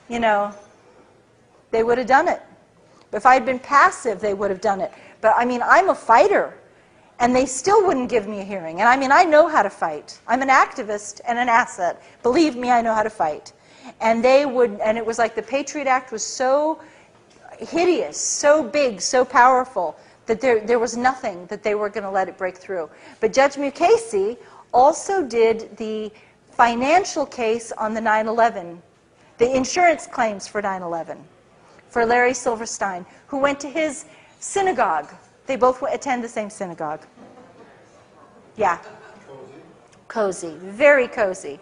A: they would have done it. If I had been passive, they would have done it. But I'm a fighter, and they still wouldn't give me a hearing. And I know how to fight. I'm an activist and an asset. Believe me, I know how to fight. And it was like the Patriot Act was so hideous, so big, so powerful, that there was nothing that they were going to let it break through. But Judge Mukasey also did the financial case on the 9/11, the insurance claims for 9/11. For Larry Silverstein, who went to his synagogue. They both attend the same synagogue. Yeah. Cozy. Very cozy.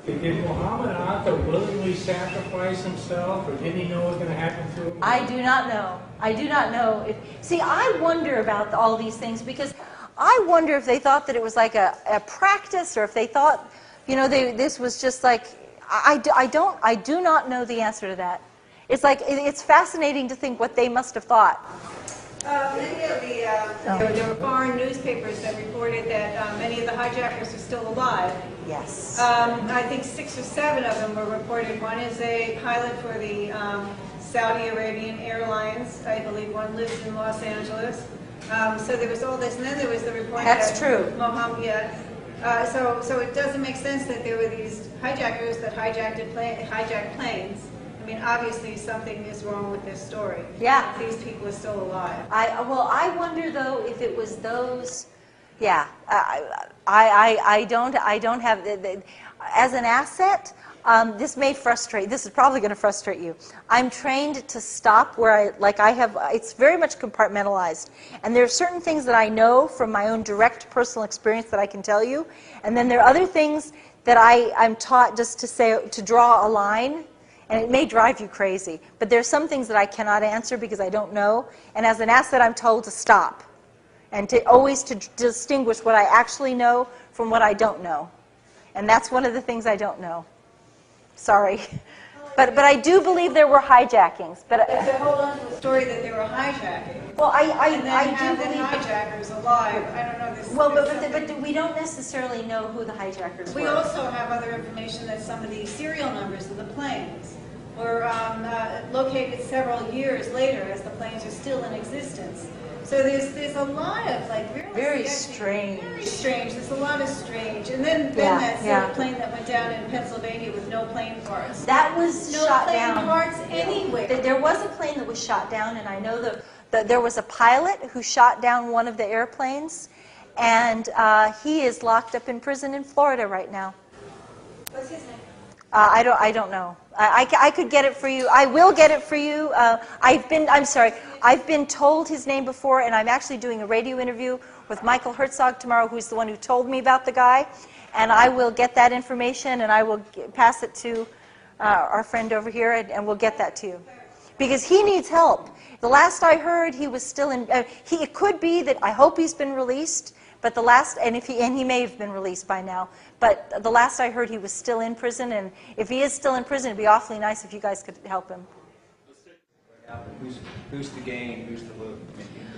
E: Did Muhammad Atta willingly sacrifice himself, or did he know what was going to happen to him?
A: I do not know. I do not know. See, I wonder about all these things, because I wonder if they thought that it was like a practice, or if they thought, this was just like, I do not know the answer to that. It's like, it's fascinating to think what they must have thought.
F: Many of there were foreign newspapers that reported that many of the hijackers are still alive.
A: Yes.
F: I think 6 or 7 of them were reported. One is a pilot for the Saudi Arabian Airlines. I believe one lives in Los Angeles. So there was all this, and then there was the report
A: That's true.
F: Mohammed, yeah. So it doesn't make sense that there were these hijackers that hijacked planes. Obviously something is wrong with this story.
A: Yeah.
F: These people are still alive.
A: I wonder though if it was those. Yeah. I don't have as an asset. This may frustrate. This is probably going to frustrate you. I'm trained to stop where I have. It's very much compartmentalized, and there are certain things that I know from my own direct personal experience that I can tell you, and then there are other things that I'm taught just to draw a line. And it may drive you crazy, but there's some things that I cannot answer because I don't know. And as an asset, I'm told to stop, and always to distinguish what I actually know from what I don't know. And that's one of the things I don't know. Sorry, but I do believe there were hijackings. But
F: to hold on to the story that they were hijacking.
A: Well, I
F: do
A: do believe
F: hijackers alive. I don't know this.
A: Well, but we don't necessarily know who the hijackers were.
F: We also have other information that some of the serial numbers of the planes were located several years later, as the planes are still in existence. So there's a lot of
A: very strange.
F: Very strange. There's a lot of strange. And then that plane that went down in Pennsylvania with no plane parts.
A: That was shot down.
F: No plane parts anywhere.
A: There was a plane that was shot down, and I know that there was a pilot who shot down one of the airplanes, and he is locked up in prison in Florida right now.
F: What's his name?
A: I don't know. I could get it for you. I will get it for you. I'm sorry. I've been told his name before, and I'm actually doing a radio interview with Michael Herzog tomorrow, who's the one who told me about the guy. And I will get that information, and I will pass it to our friend over here, and we'll get that to you. Because he needs help. The last I heard, he was still in, it could be that, I hope he's been released, but the last, and he may have been released by now, but the last I heard he was still in prison, and if he is still in prison, it'd be awfully nice if you guys could help him.
D: Who's to gain, who's to lose?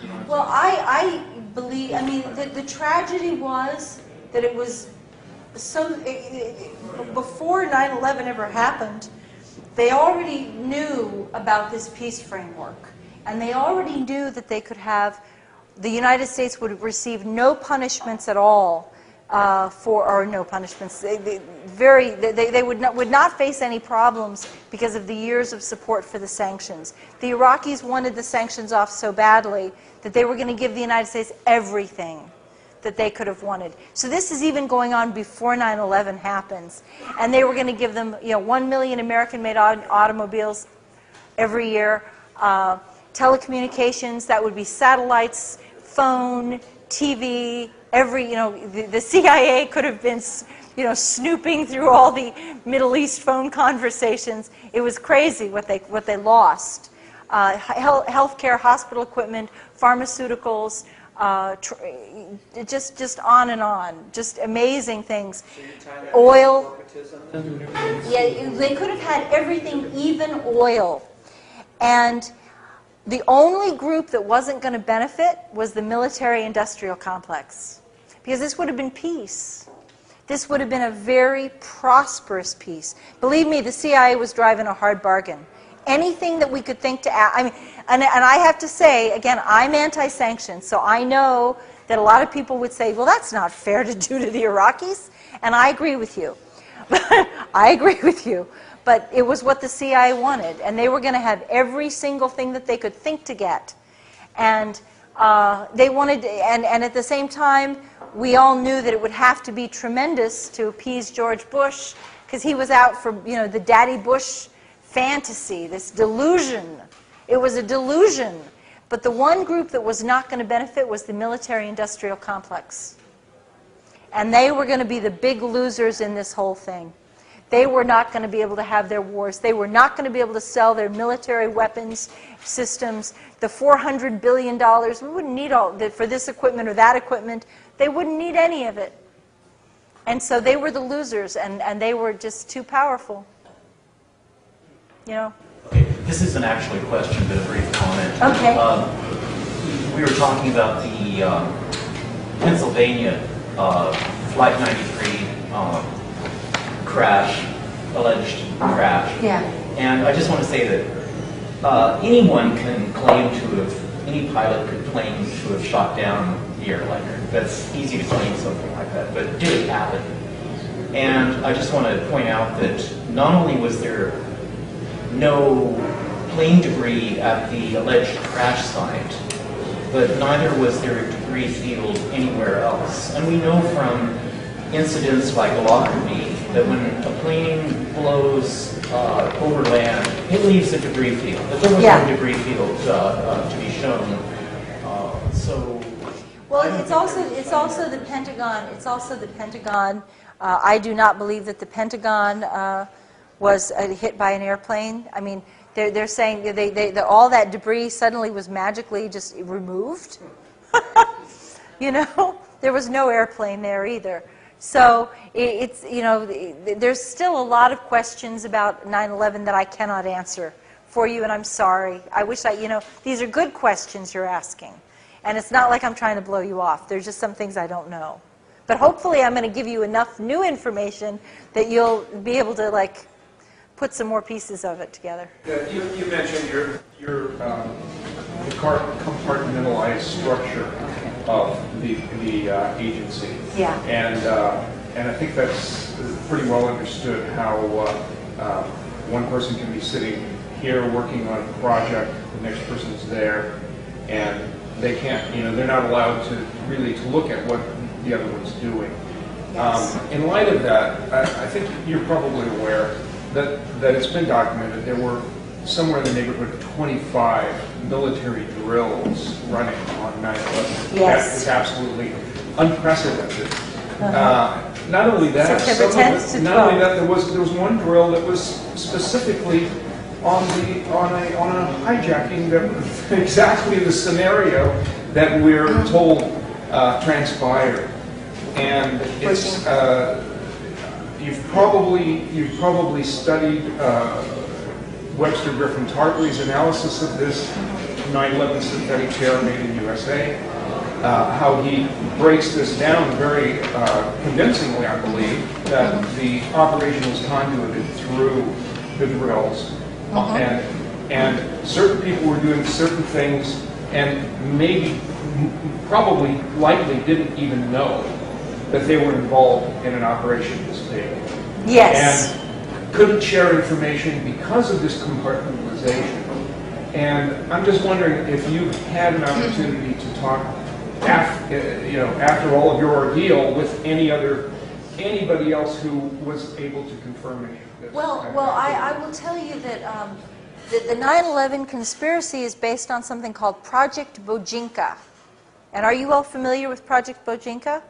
D: You know what I'm
A: Well,
D: saying?
A: I believe, I mean, the tragedy was that it was so, before 9/11 ever happened, they already knew about this peace framework. And they already knew that they could have, the United States would receive no punishments at all or no punishments. They would not face any problems because of the years of support for the sanctions. The Iraqis wanted the sanctions off so badly that they were going to give the United States everything that they could have wanted. So this is even going on before 9/11 happens. And they were going to give them, 1 million American-made automobiles every year. Telecommunications, that would be satellites, phone, TV, the CIA could have been, snooping through all the Middle East phone conversations. It was crazy what they lost. Healthcare, hospital equipment, pharmaceuticals, just on and on, just amazing things.
D: So you're tying that
A: Oil.
D: to corporatism?
A: Yeah, they could have had everything, even oil. And the only group that wasn't going to benefit was the military-industrial complex. Because this would have been peace. This would have been a very prosperous peace. Believe me, the CIA was driving a hard bargain. Anything that we could think to add, and I have to say, again, I'm anti-sanctions, so I know that a lot of people would say, well, that's not fair to do to the Iraqis, and I agree with you. I agree with you. But it was what the CIA wanted, and they were going to have every single thing that they could think to get. And they wanted, and at the same time, we all knew that it would have to be tremendous to appease George Bush, because he was out for, the Daddy Bush fantasy, this delusion. It was a delusion. But the one group that was not going to benefit was the military-industrial complex. And they were going to be the big losers in this whole thing. They were not going to be able to have their wars. They were not going to be able to sell their military weapons systems. The $400 billion, we wouldn't need all for this equipment or that equipment. They wouldn't need any of it. And so they were the losers, and they were just too powerful.
C: Okay, this isn't actually a question, but a brief comment.
A: Okay.
C: We were talking about the Pennsylvania Flight 93 crash, alleged crash.
A: Yeah.
C: And I just want to say that anyone can claim to have, any pilot could claim to have shot down the airliner. That's easy to claim something like that, but did it happen? And I just want to point out that not only was there no plane debris at the alleged crash site, but neither was there a debris field anywhere else. And we know from incidents like Lockerbie that when a plane blows over land, it leaves a debris field. But there was no debris field to be shown.
A: Well, it's also the Pentagon. It's also the Pentagon. I do not believe that the Pentagon was hit by an airplane. I mean, they're saying all that debris suddenly was magically just removed. There was no airplane there either. So it's, there's still a lot of questions about 9/11 that I cannot answer for you, and I'm sorry. I wish these are good questions you're asking. And it's not like I'm trying to blow you off. There's just some things I don't know. But hopefully I'm going to give you enough new information that you'll be able to, put some more pieces of it together.
G: You mentioned your compartmentalized structure of the agency.
A: Yeah.
G: And I think that's pretty well understood how one person can be sitting here working on a project, the next person's there, and they can't, they're not allowed to really look at what the other one's doing. In light of that, I think you're probably aware that it's been documented there were somewhere in the neighborhood of 25 military drills running on 9/11.
A: Yes.
G: That is absolutely unprecedented. Not only that,
A: September 10th to
G: not only that, there was one drill that was specifically on a hijacking that was exactly the scenario that we're told transpired, and it's you've probably studied Webster Griffin Tarpley's analysis of this 9/11 synthetic terror made in USA. How he breaks this down very convincingly, I believe, that the operation was conduited through the drills, and certain people were doing certain things, and probably likely didn't even know that they were involved in an operation this big.
A: Yes.
G: And couldn't share information because of this compartmentalization. And I'm just wondering if you've had an opportunity to talk after all of your ordeal with anybody else who was able to confirm any of this.
A: Well, I will tell you that the 9/11 conspiracy is based on something called Project Bojinka. And are you all familiar with Project Bojinka?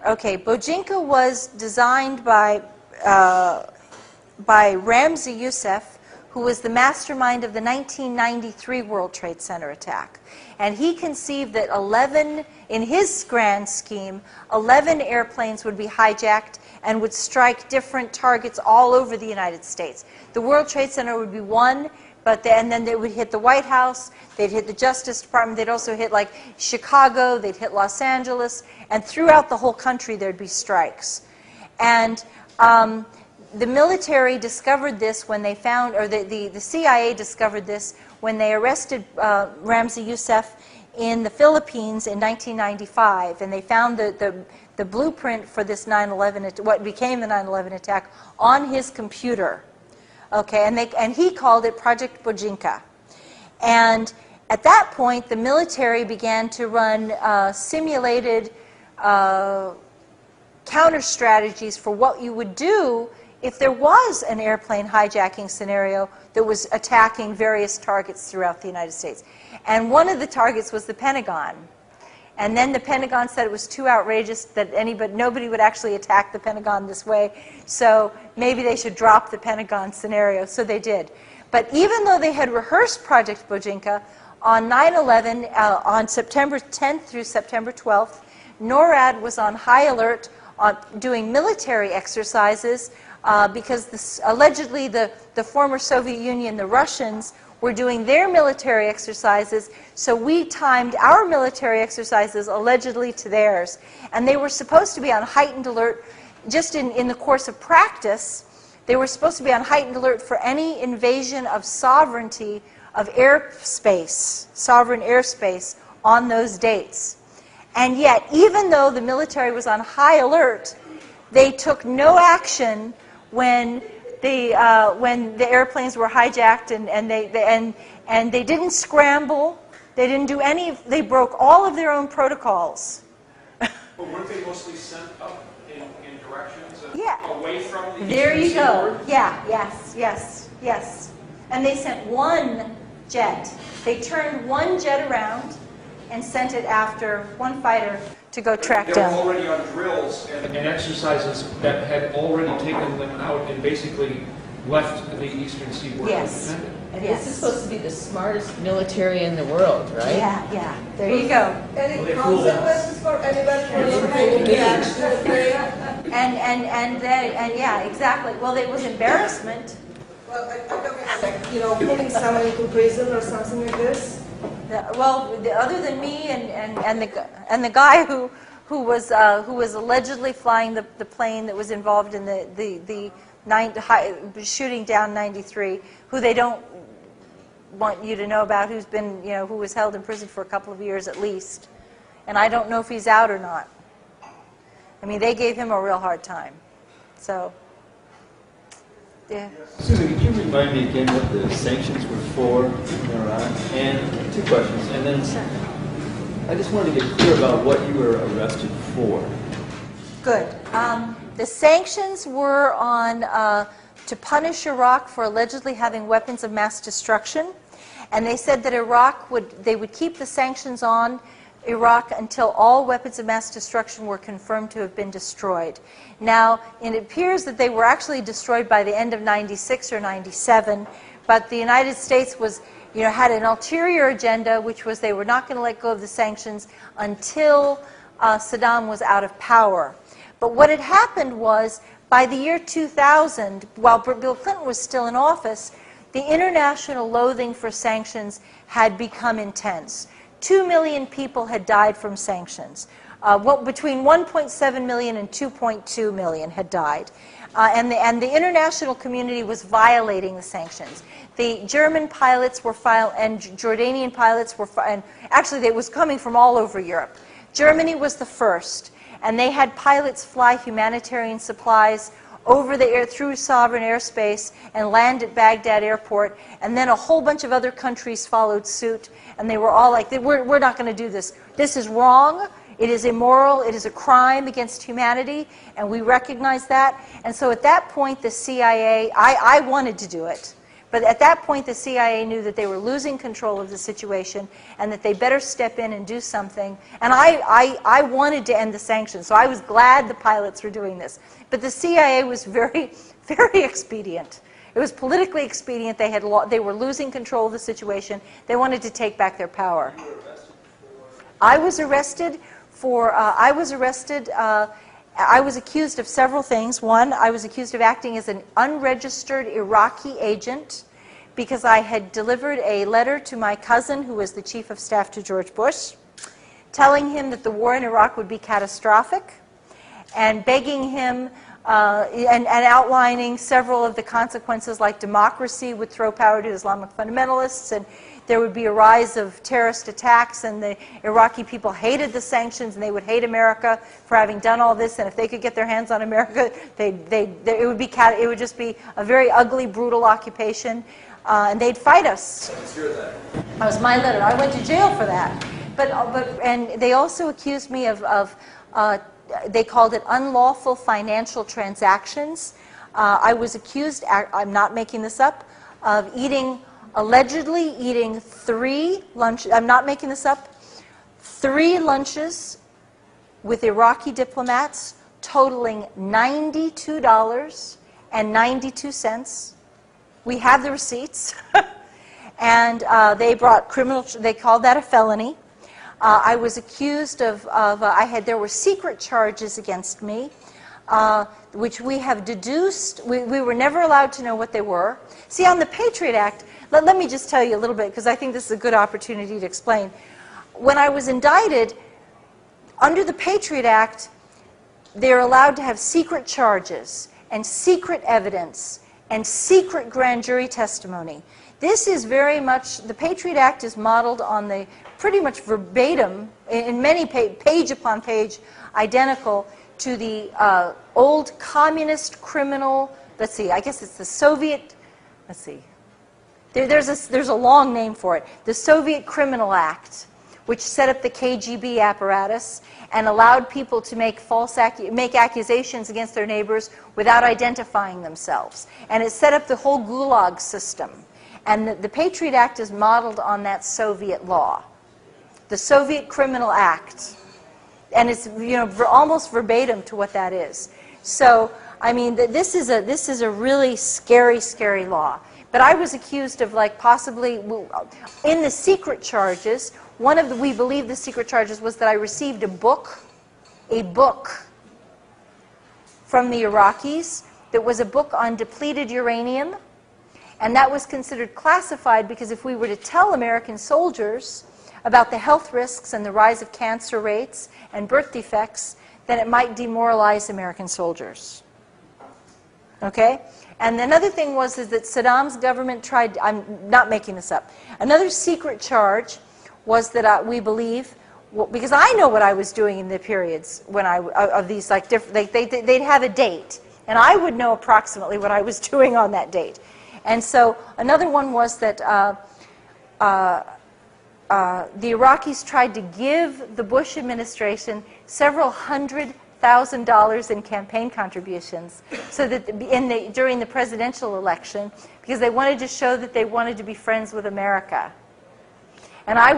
A: Okay, Bojinka was designed by Ramzi Youssef, who was the mastermind of the 1993 World Trade Center attack. And he conceived that in his grand scheme, 11 airplanes would be hijacked and would strike different targets all over the United States. The World Trade Center would be one, and then they would hit the White House, they'd hit the Justice Department, they'd also hit like Chicago, they'd hit Los Angeles, and throughout the whole country there'd be strikes. And the military discovered this when they found, or the CIA discovered this when they arrested Ramzi Youssef in the Philippines in 1995, and they found the blueprint for this 9/11, what became the 9/11 attack, on his computer. Okay, and he called it Project Bojinka. And at that point, the military began to run simulated counter strategies for what you would do if there was an airplane hijacking scenario that was attacking various targets throughout the United States. And one of the targets was the Pentagon. And then the Pentagon said it was too outrageous that nobody would actually attack the Pentagon this way, so maybe they should drop the Pentagon scenario, so they did. But even though they had rehearsed Project Bojinka, on 9/11, on September 10th through September 12th, NORAD was on high alert doing military exercises because allegedly the former Soviet Union, the Russians, were doing their military exercises, so we timed our military exercises allegedly to theirs. And they were supposed to be on heightened alert just in the course of practice. They were supposed to be on heightened alert for any invasion of sovereignty of airspace, sovereign airspace, on those dates. And yet, even though the military was on high alert, they took no action when the airplanes were hijacked, and they didn't scramble. They didn't do any. They broke all of their own protocols.
H: But weren't they mostly sent up in directions away from the?
A: There you go. Yeah. Yes. And they sent one jet. They turned one jet around and sent it after one fighter to go track down.
H: They were already on drills and exercises that had already taken them out and basically left the eastern seaboard undefended.
B: And this is supposed to be the smartest military in the world, right?
A: Yeah. There you go.
F: Any consequences for anybody for
A: And yeah, exactly. Well, it was embarrassment.
F: Well, I'm talking like, putting someone into prison or something like this.
A: Other than me and the guy who was allegedly flying the plane that was involved in the shooting down 93, who they don't want you to know about, who was held in prison for a couple of years at least, and I don't know if he's out or not. I mean, they gave him a real hard time. So, yeah.
I: Susan, could you remind me again what the sanctions were for in Iran? And two questions. And then I just wanted to get clear about what you were arrested for.
A: Good. The sanctions were on to punish Iraq for allegedly having weapons of mass destruction, and they said that they would keep the sanctions on Iraq until all weapons of mass destruction were confirmed to have been destroyed. Now, it appears that they were actually destroyed by the end of '96 or '97, but the United States was, had an ulterior agenda, which was they were not going to let go of the sanctions until Saddam was out of power. But what had happened was, by the year 2000, while Bill Clinton was still in office, the international loathing for sanctions had become intense. 2 million people had died from sanctions. Between 1.7 million and 2.2 million had died. And the international community was violating the sanctions. The German pilots were and Jordanian pilots were, and actually it was coming from all over Europe. Germany was the first, and they had pilots fly humanitarian supplies over the air, through sovereign airspace, and land at Baghdad airport, and then a whole bunch of other countries followed suit, and they were all like, we're not going to do this. This is wrong, it is immoral, it is a crime against humanity, and we recognize that. And so at that point, the CIA, I wanted to do it, but at that point, the CIA knew that they were losing control of the situation and that they better step in and do something. And I wanted to end the sanctions, so I was glad the pilots were doing this. But the CIA was very, very expedient. It was politically expedient. They were losing control of the situation. They wanted to take back their power. I was arrested for, I was accused of several things. One, I was accused of acting as an unregistered Iraqi agent because I had delivered a letter to my cousin, who was the chief of staff to George Bush, telling him that the war in Iraq would be catastrophic, and begging him and outlining several of the consequences, like democracy would throw power to Islamic fundamentalists, and there would be a rise of terrorist attacks, and the Iraqi people hated the sanctions, and they would hate America for having done all this, and if they could get their hands on America, it would just be a very ugly, brutal occupation, and they'd fight us.
J: What's your letter?
A: That was my letter. I went to jail for that. And they also accused me of they called it unlawful financial transactions. I was accused, I'm not making this up, of allegedly eating 3 lunches, I'm not making this up, 3 lunches with Iraqi diplomats totaling $92.92. We have the receipts. And they called that a felony. I was accused there were secret charges against me, which we have deduced. We were never allowed to know what they were. See, on the Patriot Act, let me just tell you a little bit, because I think this is a good opportunity to explain. When I was indicted, under the Patriot Act, they're allowed to have secret charges and secret evidence and secret grand jury testimony. This is very much, the Patriot Act is modeled on the pretty much verbatim, in many page upon page, identical to the old communist criminal, let's see, I guess it's the Soviet, let's see, there's a long name for it, the Soviet Criminal Act, which set up the KGB apparatus and allowed people to make accusations against their neighbors without identifying themselves. And it set up the whole Gulag system. And the Patriot Act is modeled on that Soviet law, the Soviet Criminal Act. And it's almost verbatim to what that is. So, I mean, this is a really scary, scary law. But I was accused of, like, possibly, in the secret charges, we believe the secret charges was that I received a book from the Iraqis that was a book on depleted uranium, and that was considered classified because if we were to tell American soldiers about the health risks and the rise of cancer rates and birth defects, then it might demoralize American soldiers. Okay? And another thing is that Saddam's government tried, I'm not making this up, another secret charge was that we believe, because I know what I was doing in the periods when of these, like, they'd have a date, and I would know approximately what I was doing on that date. And so another one was that the Iraqis tried to give the Bush administration several $100 $100,000 in campaign contributions, so that during the presidential election, because they wanted to show that they wanted to be friends with America. And I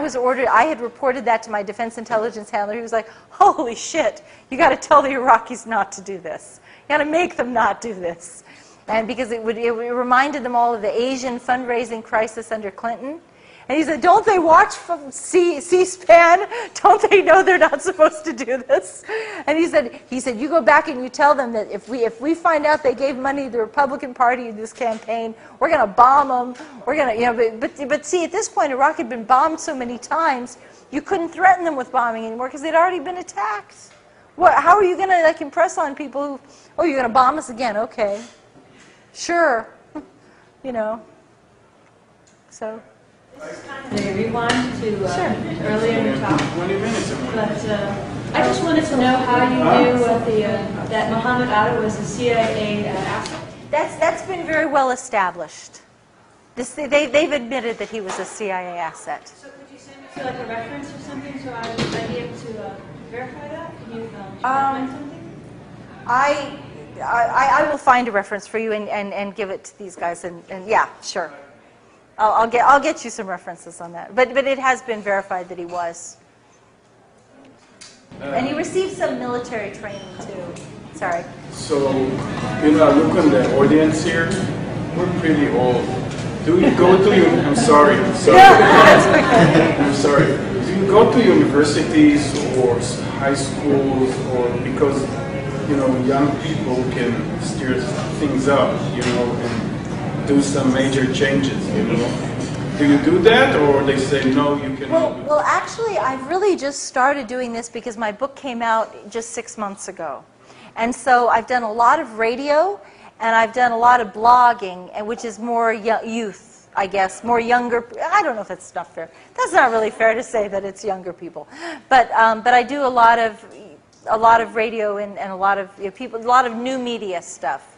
A: had reported that to my defense intelligence handler. He was like, holy shit, you got to tell the Iraqis not to do this. You got to make them not do this. And because it reminded them all of the Asian fundraising crisis under Clinton. And he said, don't they watch C-SPAN? Don't they know they're not supposed to do this? And he said, you go back and you tell them that if we find out they gave money to the Republican Party in this campaign, we're going to bomb them. We're going to, you know, but see, at this point, Iraq had been bombed so many times, you couldn't threaten them with bombing anymore because they'd already been attacked. How are you going to like impress on people who, oh, you're going to bomb us again? Okay, sure, you know. So.
J: This is kind of a rewind to earlier in the talk.
G: 20 minutes.
J: But I just wanted to know how you knew that Muhammad Atta was a CIA asset.
A: That's been very well established. They've admitted that he was a CIA asset.
J: So could you send me to like a reference or something so I'd be able to verify that? Can you find something?
A: I will find a reference for you and give it to these guys and yeah, sure. I'll get you some references on that. But it has been verified that he was. And he received some military training too. Sorry.
K: So, you know, look on the audience here. We're pretty old. Do you go to I'm sorry. I'm sorry.
A: That's okay.
K: I'm sorry. Do you go to universities or high schools, or because, you know, young people can steer things up, you know, and do some major changes, you know? Do you do that, or they say no, you can?
A: Well, actually, I've really just started doing this because my book came out just 6 months ago. And so I've done a lot of radio, and I've done a lot of blogging, and which is more youth, I guess, more younger. I don't know if that's not fair. That's not really fair to say that it's younger people. But I do a lot of radio and a lot of people, a lot of new media stuff.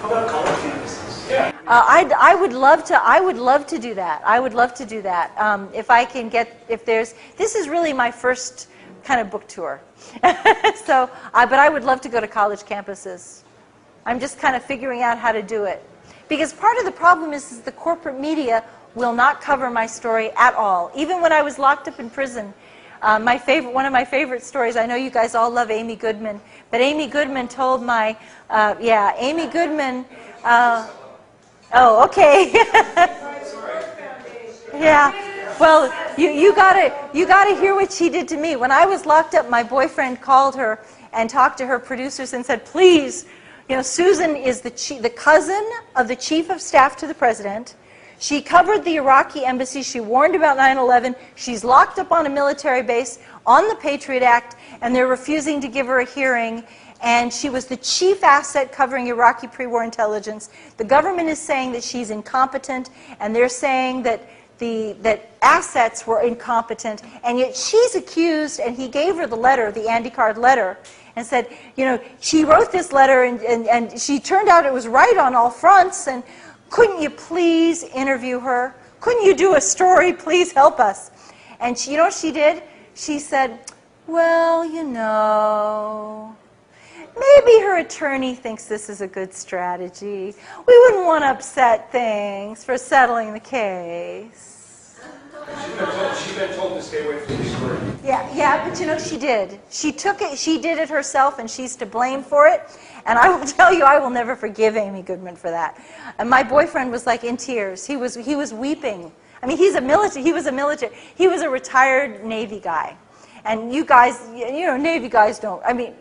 L: How about college campuses? Yeah.
A: I would love to do that. I would love to do that. If I can get, this is really my first kind of book tour. So, but I would love to go to college campuses. I'm just kind of figuring out how to do it. Because part of the problem is the corporate media will not cover my story at all. Even when I was locked up in prison, one of my favorite stories, I know you guys all love Amy Goodman, but Amy Goodman told Amy Goodman, oh, okay. Yeah, well, you gotta hear what she did to me. When I was locked up, my boyfriend called her and talked to her producers and said, please, you know, Susan is the cousin of the chief of staff to the president. She covered the Iraqi embassy. She warned about 9/11. She's locked up on a military base on the Patriot Act, and they're refusing to give her a hearing. And she was the chief asset covering Iraqi pre-war intelligence. The government is saying that she's incompetent, and they're saying that that assets were incompetent, and yet she's accused, and he gave her the letter, the Andy Card letter, and said, you know, she wrote this letter, and she turned out it was right on all fronts, and couldn't you please interview her? Couldn't you do a story? Please help us. And you know what she did? She said, well, you know, maybe her attorney thinks this is a good strategy. We wouldn't want to upset things for settling the case.
L: She's been told to stay away from the story.
A: Yeah, but you know, she did. She took it, she did it herself, and she's to blame for it. And I will tell you, I will never forgive Amy Goodman for that. And my boyfriend was like in tears. He was weeping. I mean, he was a retired Navy guy. And you guys, you know, Navy guys don't, I mean,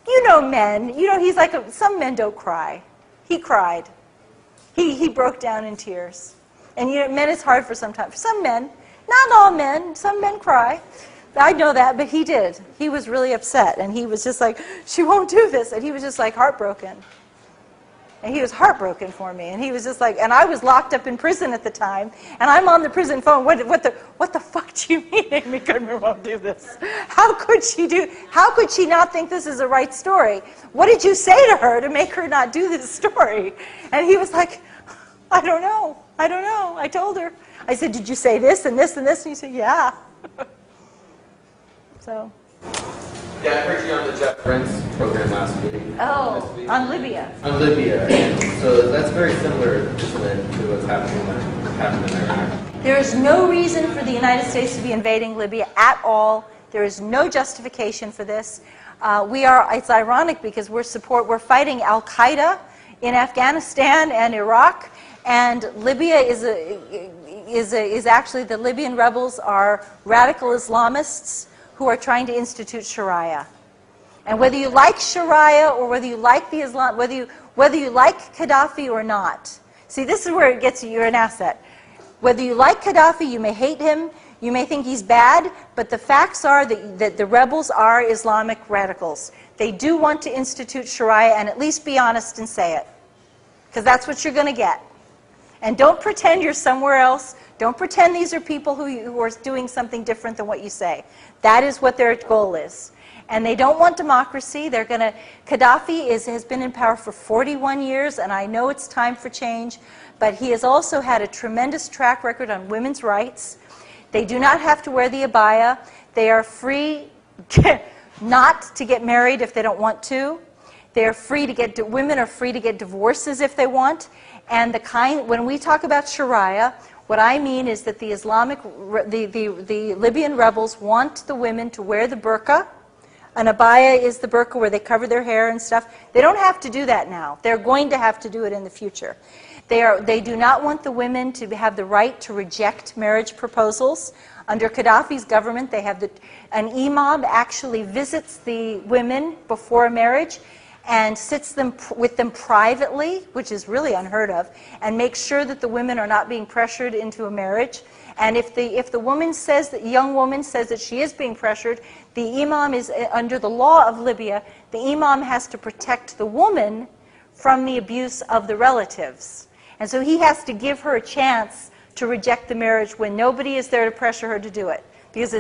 A: you know men, you know, he's like, some men don't cry. He cried. He broke down in tears. And you know, men is hard for some men, not all men, some men cry. I know that, but he did. He was really upset, and he was just like, she won't do this, and he was just like heartbroken. And he was heartbroken for me, and he was just like, and I was locked up in prison at the time, and I'm on the prison phone, what the fuck do you mean Amy Goodman won't do this? How could she not think this is the right story? What did you say to her to make her not do this story? And he was like, I don't know, I told her. I said, did you say this and this and this? And he said, yeah. So.
M: Yeah, I heard you on the Jeff Brent's program last week.
A: Oh, on Libya.
M: On Libya. And so that's very similar, isn't it, to what's happening in Iraq?
A: There is no reason for the United States to be invading Libya at all. There is no justification for this. It's ironic because we're fighting Al-Qaeda in Afghanistan and Iraq, and Libya is actually, the Libyan rebels are radical Islamists who are trying to institute Sharia. And whether you like Sharia or whether you like the Islam, whether you like Gaddafi or not, see, this is where it gets you, you're an asset. Whether you like Gaddafi, you may hate him, you may think he's bad, but the facts are that the rebels are Islamic radicals. They do want to institute Sharia, and at least be honest and say it. Because that's what you're going to get. And don't pretend you're somewhere else. Don't pretend these are people who are doing something different than what you say. That is what their goal is. And they don't want democracy. They're going to. Gaddafi has been in power for 41 years, and I know it's time for change, but he has also had a tremendous track record on women's rights. They do not have to wear the abaya. They are free not to get married if they don't want to. They are free to get, women are free to get divorces if they want. And when we talk about Sharia, what I mean is that the Libyan rebels want the women to wear the burqa. An abaya is the burqa where they cover their hair and stuff. They don't have to do that now. They're going to have to do it in the future. They do not want the women to have the right to reject marriage proposals. Under Gaddafi's government, they have an imam actually visits the women before marriage and sits with them privately, which is really unheard of, and makes sure that the women are not being pressured into a marriage. And if the young woman says that she is being pressured, the imam is, under the law of Libya, the imam has to protect the woman from the abuse of the relatives. And so he has to give her a chance to reject the marriage when nobody is there to pressure her to do it. Because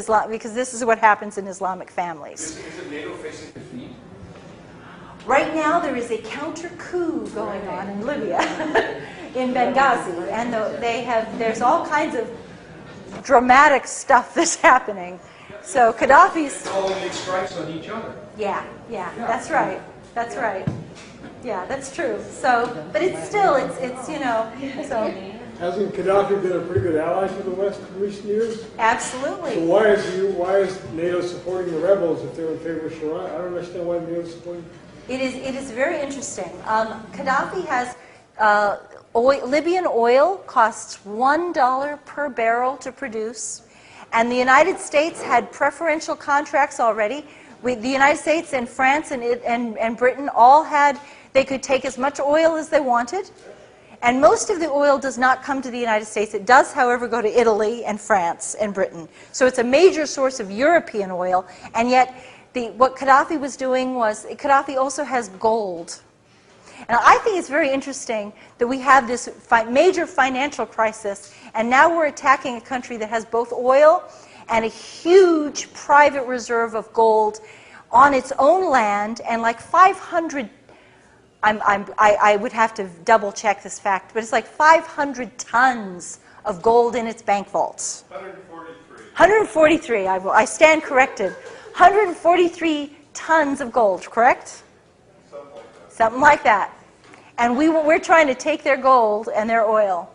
A: this is what happens in Islamic families.
L: Is it NATO facing defeat?
A: Right now there is a counter coup going on in Libya, in Benghazi, and there's all kinds of dramatic stuff that's happening. So Gaddafi's
H: calling in strikes on each other.
A: Yeah, that's right. That's right. Yeah, that's true. So, but it's still, it's you know, so.
N: Hasn't Gaddafi been a pretty good ally for the West in recent years?
A: Absolutely.
N: So why is NATO supporting the rebels if they're in favor of Sharia? I don't understand why NATO is supporting.
A: It is very interesting. Gaddafi has Libyan oil costs $1 per barrel to produce, and the United States had preferential contracts already. The United States and France and Britain all had, they could take as much oil as they wanted, and most of the oil does not come to the United States. It does, however, go to Italy and France and Britain. So it's a major source of European oil, and yet what Gaddafi was doing was, Gaddafi also has gold. And I think it's very interesting that we have this major financial crisis, and now we're attacking a country that has both oil and a huge private reserve of gold on its own land, and like 500, I would have to double check this fact, but it's like 500 tons of gold in its bank vaults.
L: 143.
A: 143, I stand corrected. 143 tons of gold, correct? Something like that. And we're trying to take their gold and their oil.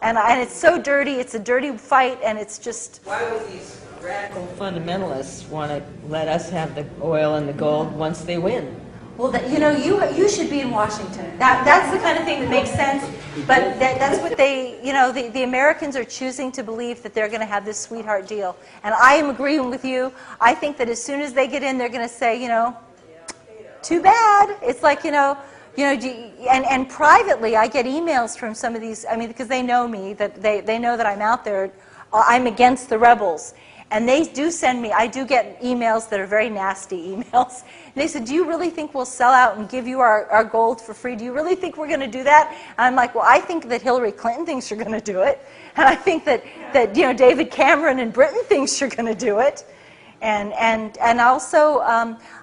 A: And it's so dirty, it's a dirty fight, and it's just...
B: Why would these radical fundamentalists want to let us have the oil and the gold once they win?
A: Well, you should be in Washington. That's the kind of thing that makes sense. But that's what the Americans are choosing to believe, that they're going to have this sweetheart deal. And I am agreeing with you. I think that as soon as they get in, they're going to say, too bad. It's like, and privately, I get emails from some of these, because they know me, that they know that I'm out there, I'm against the rebels. And they do send me, I do get emails that are very nasty emails. And they said, do you really think we'll sell out and give you our gold for free? Do you really think we're going to do that? And I'm like, well, I think that Hillary Clinton thinks you're going to do it. And I think that David Cameron in Britain thinks you're going to do it. And also,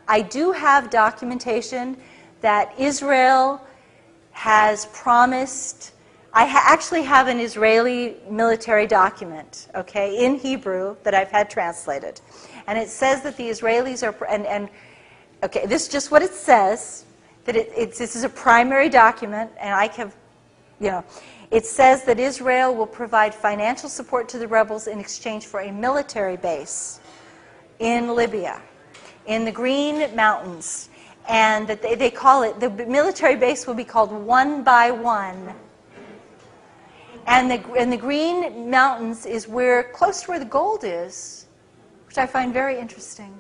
A: I do have documentation that Israel has promised. I actually have an Israeli military document, okay, in Hebrew that I've had translated. And it says that the Israelis are, and Okay, this is just what it says. That this is a primary document, and I have, it says that Israel will provide financial support to the rebels in exchange for a military base in Libya, in the Green Mountains, and that they call it, the military base will be called One by One. And the Green Mountains is close to where the gold is, which I find very interesting.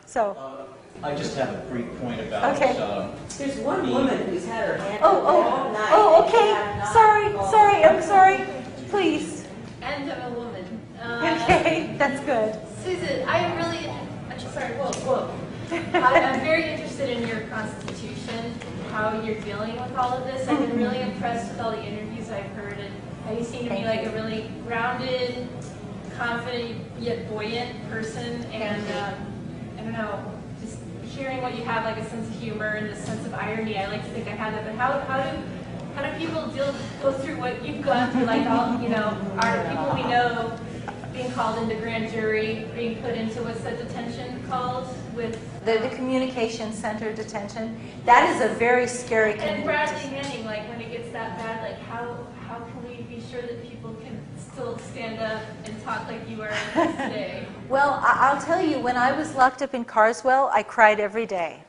A: So.
C: I just have a brief point about.
A: Okay.
O: There's one woman who's had her hand
A: Oh,
O: all night.
A: okay. Sorry, I'm sorry. Please.
P: And I'm a woman.
A: Okay, that's good.
P: Susan, I'm sorry, whoa. I'm very interested in your constitution, how you're dealing with all of this. I've been really impressed with all the interviews I've heard, and how you seem to be like a really grounded, confident, yet buoyant person. And I don't know, just hearing what you have, like a sense of humor and a sense of irony. I like to think I have that, but how do people go through what you've gone through? Like all, are people we know being called into grand jury, being put into what's that detention called with
A: the communication center detention? That is a very scary.
P: And Bradley Manning, like when it gets that bad, like how can we be sure that people can still stand up and talk like you are today?
A: Well, I'll tell you, when I was locked up in Carswell, I cried every day.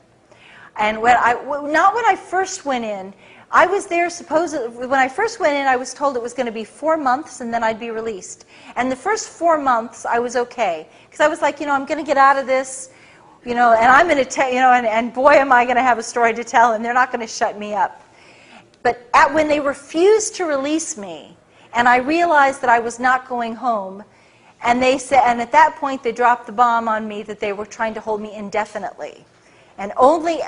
A: And not when I first went in. I was there supposedly, when I first went in, I was told it was going to be 4 months and then I'd be released. And the first 4 months, I was okay. Because I was like, I'm going to get out of this, and I'm going to tell, and boy, am I going to have a story to tell, and they're not going to shut me up. But when they refused to release me, and I realized that I was not going home, and at that point, they dropped the bomb on me that they were trying to hold me indefinitely. And only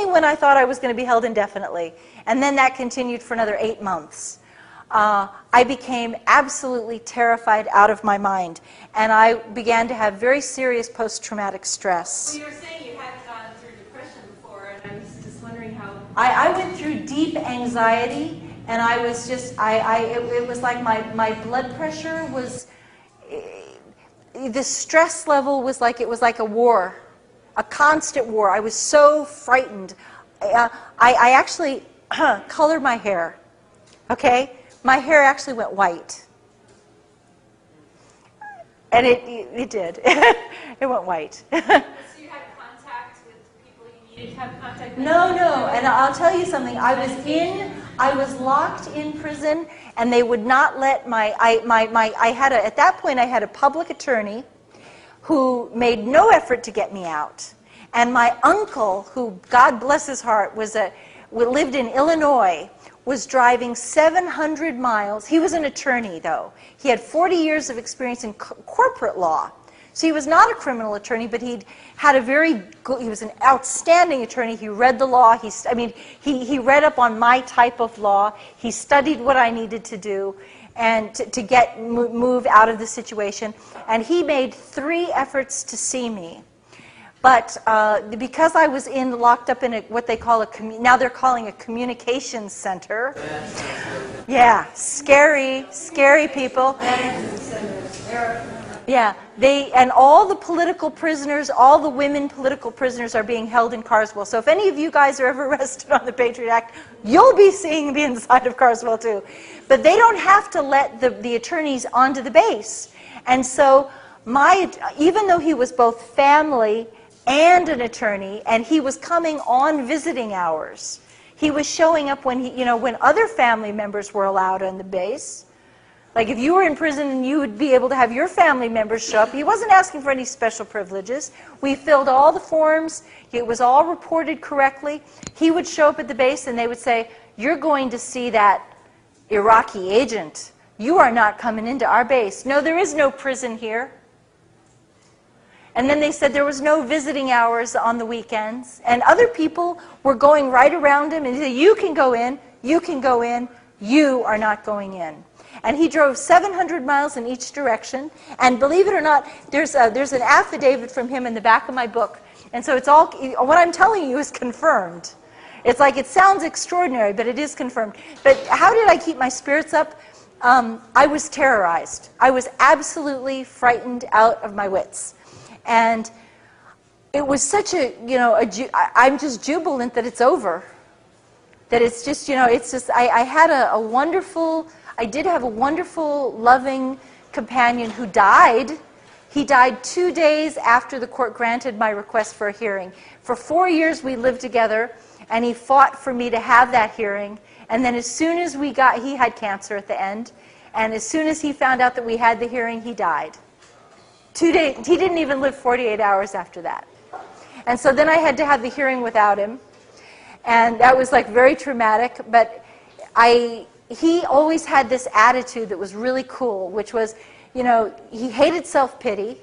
A: when I thought I was going to be held indefinitely. And then that continued for another 8 months. I became absolutely terrified out of my mind. And I began to have very serious post-traumatic stress.
P: Well, you were saying you hadn't gone through depression before, and I was just wondering how.
A: I went through deep anxiety, and I was just, it was like my blood pressure was, the stress level was like, it was like a war. A constant war. I was so frightened. I actually colored my hair. Okay? My hair actually went white. And it did. It went white.
P: So you had contact with people you needed to have contact with?
A: No. And I'll tell you something. I was locked in prison, and they would not let at that point I had a public attorney who made no effort to get me out. And my uncle, who, God bless his heart, lived in Illinois, was driving 700 miles. He was an attorney, though. He had 40 years of experience in corporate law. So he was not a criminal attorney, but he was an outstanding attorney. He read the law. He read up on my type of law. He studied what I needed to do and to move out of the situation. And he made 3 efforts to see me. But because I was locked up in what they call now they're calling a communications center. Yeah, scary people. Yeah, and all the political prisoners, all the women political prisoners are being held in Carswell. So if any of you guys are ever arrested on the Patriot Act, you'll be seeing the inside of Carswell too. But they don't have to let the attorneys onto the base. And so even though he was both family and an attorney, and he was coming on visiting hours, he was showing up when when other family members were allowed on the base. Like if you were in prison, you would be able to have your family members show up. He wasn't asking for any special privileges. We filled all the forms. It was all reported correctly. He would show up at the base, and they would say, "You're going to see that Iraqi agent. You are not coming into our base. No, there is no prison here." And then they said there was no visiting hours on the weekends. And other people were going right around him and said, "You can go in, you can go in, you are not going in." And he drove 700 miles in each direction. And believe it or not, there's an affidavit from him in the back of my book. And so it's all, what I'm telling you is confirmed. It's like, it sounds extraordinary, but it is confirmed. But how did I keep my spirits up? I was terrorized. I was absolutely frightened out of my wits. And it was such a, I'm just jubilant that it's over. That it's just, it's just, I had a wonderful, I did have a wonderful, loving companion who died. He died 2 days after the court granted my request for a hearing. For 4 years we lived together, and he fought for me to have that hearing. And then as soon as he had cancer at the end, and as soon as he found out that we had the hearing, he died. 2 days, he didn't even live 48 hours after that. And so then I had to have the hearing without him. And that was like very traumatic, but he always had this attitude that was really cool, which was, he hated self-pity,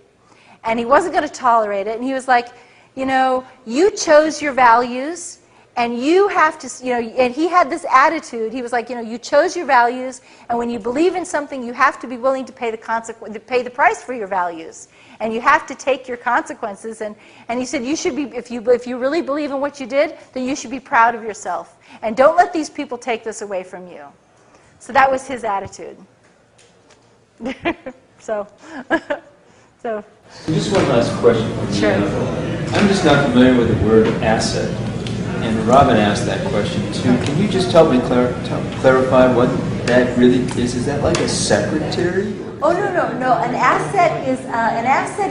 A: and he wasn't going to tolerate it. And he was like, you chose your values, and you have to, and he had this attitude. He was like, you chose your values, and when you believe in something, you have to be willing to pay the price for your values. And you have to take your consequences. And he said, you should be, if you really believe in what you did, then you should be proud of yourself. And don't let these people take this away from you. So that was his attitude. so.
I: Just one last question.
A: Sure.
I: I'm just not familiar with the word asset. And Robin asked that question too. Can you just help me clarify what that really is? Is that like a secretary?
A: Oh, no. An asset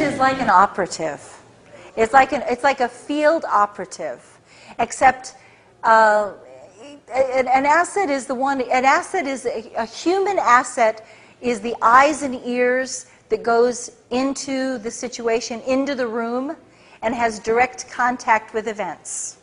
A: is like an operative. It's like a field operative, except an asset is the one. An asset is a human asset is the eyes and ears that goes into the situation, into the room, and has direct contact with events.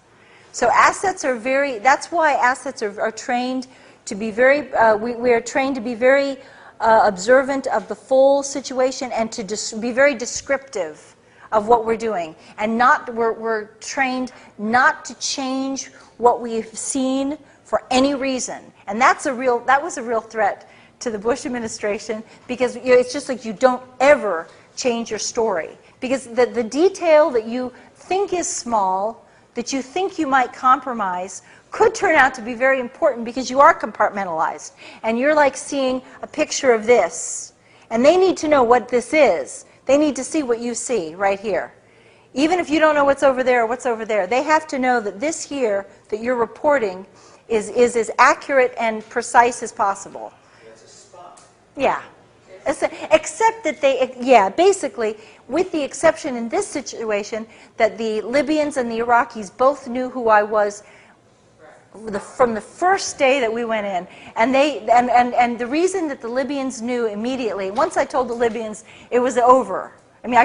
A: So assets are very. That's why assets are trained to be very. We are trained to be very observant of the full situation and to be very descriptive of what we're doing, and we're trained not to change what we've seen for any reason. And that was a real threat to the Bush administration, because it's just like you don't ever change your story, because the detail that you think is small, that you think you might compromise, could turn out to be very important, because you are compartmentalized. And you're like seeing a picture of this. And they need to know what this is. They need to see what you see right here. Even if you don't know what's over there or what's over there, they have to know that this here that you're reporting is as accurate and precise as possible.
M: It's a spot.
A: Yeah. Except that basically, with the exception in this situation, that the Libyans and the Iraqis both knew who I was from the first day that we went in. And the reason that the Libyans knew immediately, once I told the Libyans, it was over. I mean,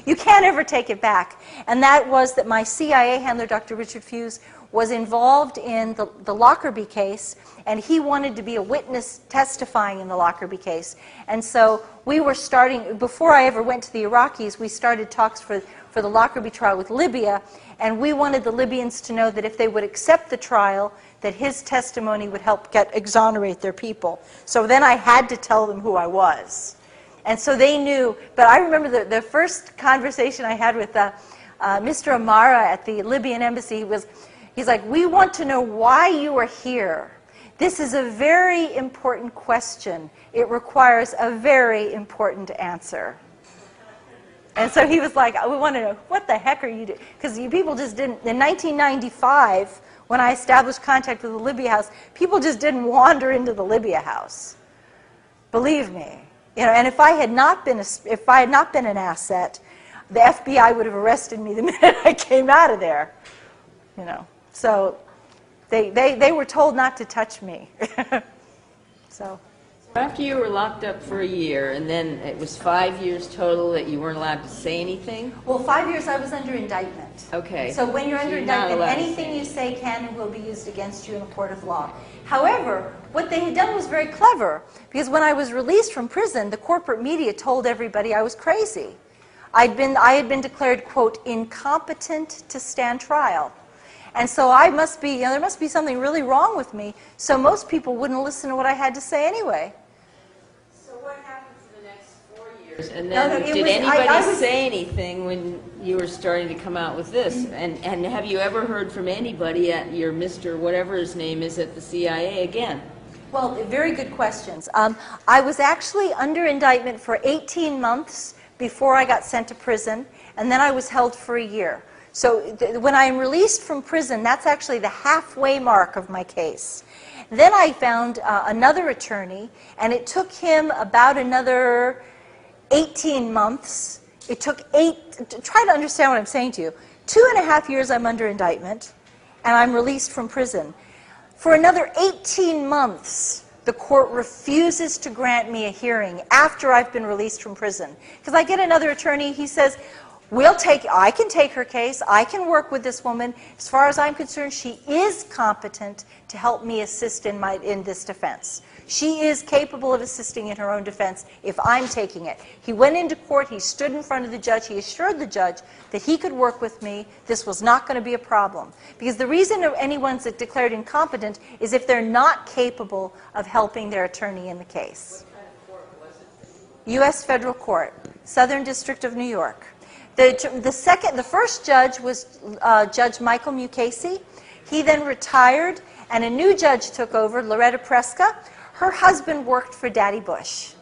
A: you can't ever take it back. And that was that my CIA handler, Dr. Richard Fuse, was involved in the Lockerbie case, and he wanted to be a witness testifying in the Lockerbie case. And so we were starting, before I ever went to the Iraqis, we started talks for the Lockerbie trial with Libya, and we wanted the Libyans to know that if they would accept the trial, that his testimony would help exonerate their people. So then I had to tell them who I was. And so they knew, but I remember the first conversation I had with Mr. Amara at the Libyan embassy. He's like, we want to know why you are here. This is a very important question. It requires a very important answer. And so he was like, we want to know, what the heck are you doing? Because people just didn't, in 1995, when I established contact with the Libya House, people just didn't wander into the Libya House. Believe me. And if I had not been an asset, the FBI would have arrested me the minute I came out of there. So they were told not to touch me. So.
B: After you were locked up for a year, and then it was 5 years total that you weren't allowed to say anything?
A: Well, 5 years I was under indictment.
B: Okay.
A: So when you're under indictment, anything you say can and will be used against you in a court of law. However, what they had done was very clever, because when I was released from prison, the corporate media told everybody I was crazy. I had been declared, quote, incompetent to stand trial. And so I must be, there must be something really wrong with me, so most people wouldn't listen to what I had to say anyway.
B: So what happened for the next 4 years? And then did anybody say anything when you were starting to come out with this? And have you ever heard from anybody at your Mr. whatever his name is at the CIA again?
A: Well, very good questions. I was actually under indictment for 18 months before I got sent to prison, and then I was held for a year. So when I'm released from prison, that's actually the halfway mark of my case. Then I found another attorney, and it took him about another 18 months. It took try to understand what I'm saying to you. 2.5 years I'm under indictment, and I'm released from prison. For another 18 months, the court refuses to grant me a hearing after I've been released from prison. Because I get another attorney, he says, I can take her case, I can work with this woman. As far as I'm concerned, she is competent to help me assist in this defense. She is capable of assisting in her own defense if I'm taking it. He went into court, he stood in front of the judge, he assured the judge that he could work with me, this was not going to be a problem. Because the reason anyone's declared incompetent is if they're not capable of helping their attorney in the case. U.S. Federal Court, Southern District of New York. The first judge was Judge Michael Mukasey. He then retired, and a new judge took over, Loretta Preska. Her husband worked for Daddy Bush.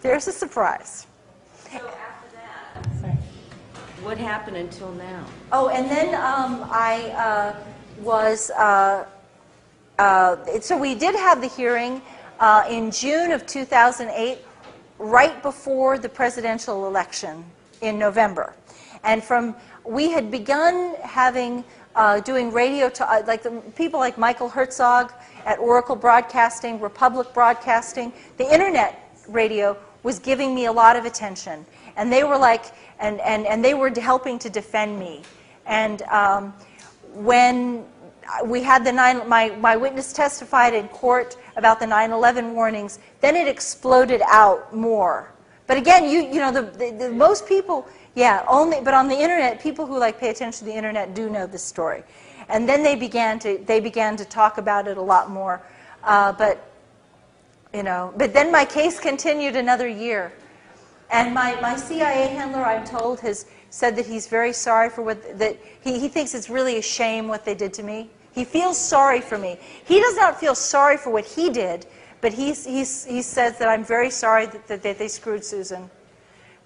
A: There's a surprise.
B: So after that, what happened until now?
A: Oh, and then so we did have the hearing in June of 2008, right before the presidential election in November. And we had begun doing radio, people like Michael Herzog at Oracle Broadcasting, Republic Broadcasting. The internet radio was giving me a lot of attention. And they were and they were helping to defend me. And when we had my witness testified in court about the 9/11 warnings, then it exploded out more. But again, most people, but on the internet, people who pay attention to the internet do know this story. And then they began to talk about it a lot more. But then my case continued another year. And my CIA handler, I'm told, has said that he's very sorry for he thinks it's really a shame what they did to me. He feels sorry for me. He does not feel sorry for what he did, but he says that I'm very sorry that they screwed Susan.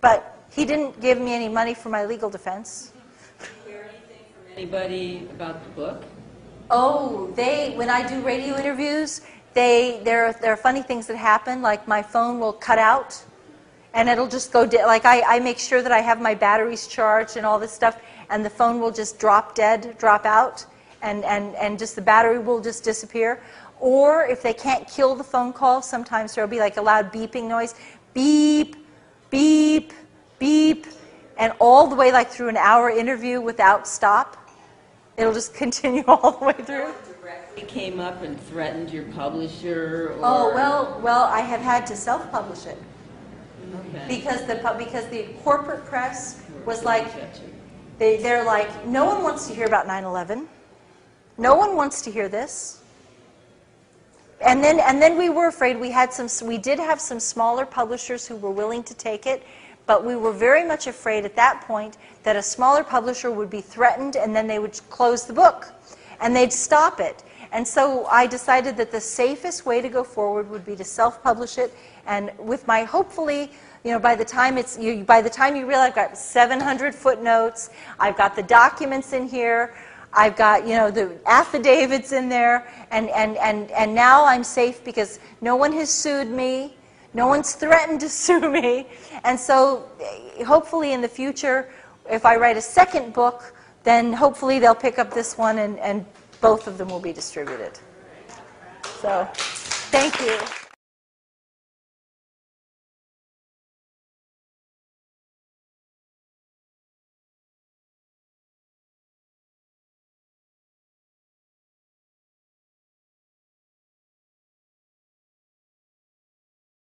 A: But he didn't give me any money for my legal defense.
B: Did you hear anything from anybody about the book?
A: Oh, when I do radio interviews, there are funny things that happen, like my phone will cut out, and it'll just go dead. Like I make sure that I have my batteries charged and all this stuff, and the phone will just drop out. And just the battery will just disappear. Or if they can't kill the phone call, sometimes there will be a loud beeping noise. Beep, beep, beep. And all the way through an hour interview without stop. It'll just continue all the way through.
B: Directly came up and threatened your publisher? Or...
A: Oh, well, I have had to self-publish it.
B: Okay.
A: Because the corporate press was they're like, no one wants to hear about 9/11. No one wants to hear this. And then we were afraid. We did have some smaller publishers who were willing to take it, but we were very much afraid at that point that a smaller publisher would be threatened and then they would close the book and they'd stop it. And so I decided that the safest way to go forward would be to self-publish it, and with my hopefully, by the time you realize I've got 700 footnotes, I've got the documents in here, I've got, the affidavits in there, and now I'm safe because no one has sued me, no one's threatened to sue me, and so hopefully in the future, if I write a second book, then hopefully they'll pick up this one and both of them will be distributed. So, thank you.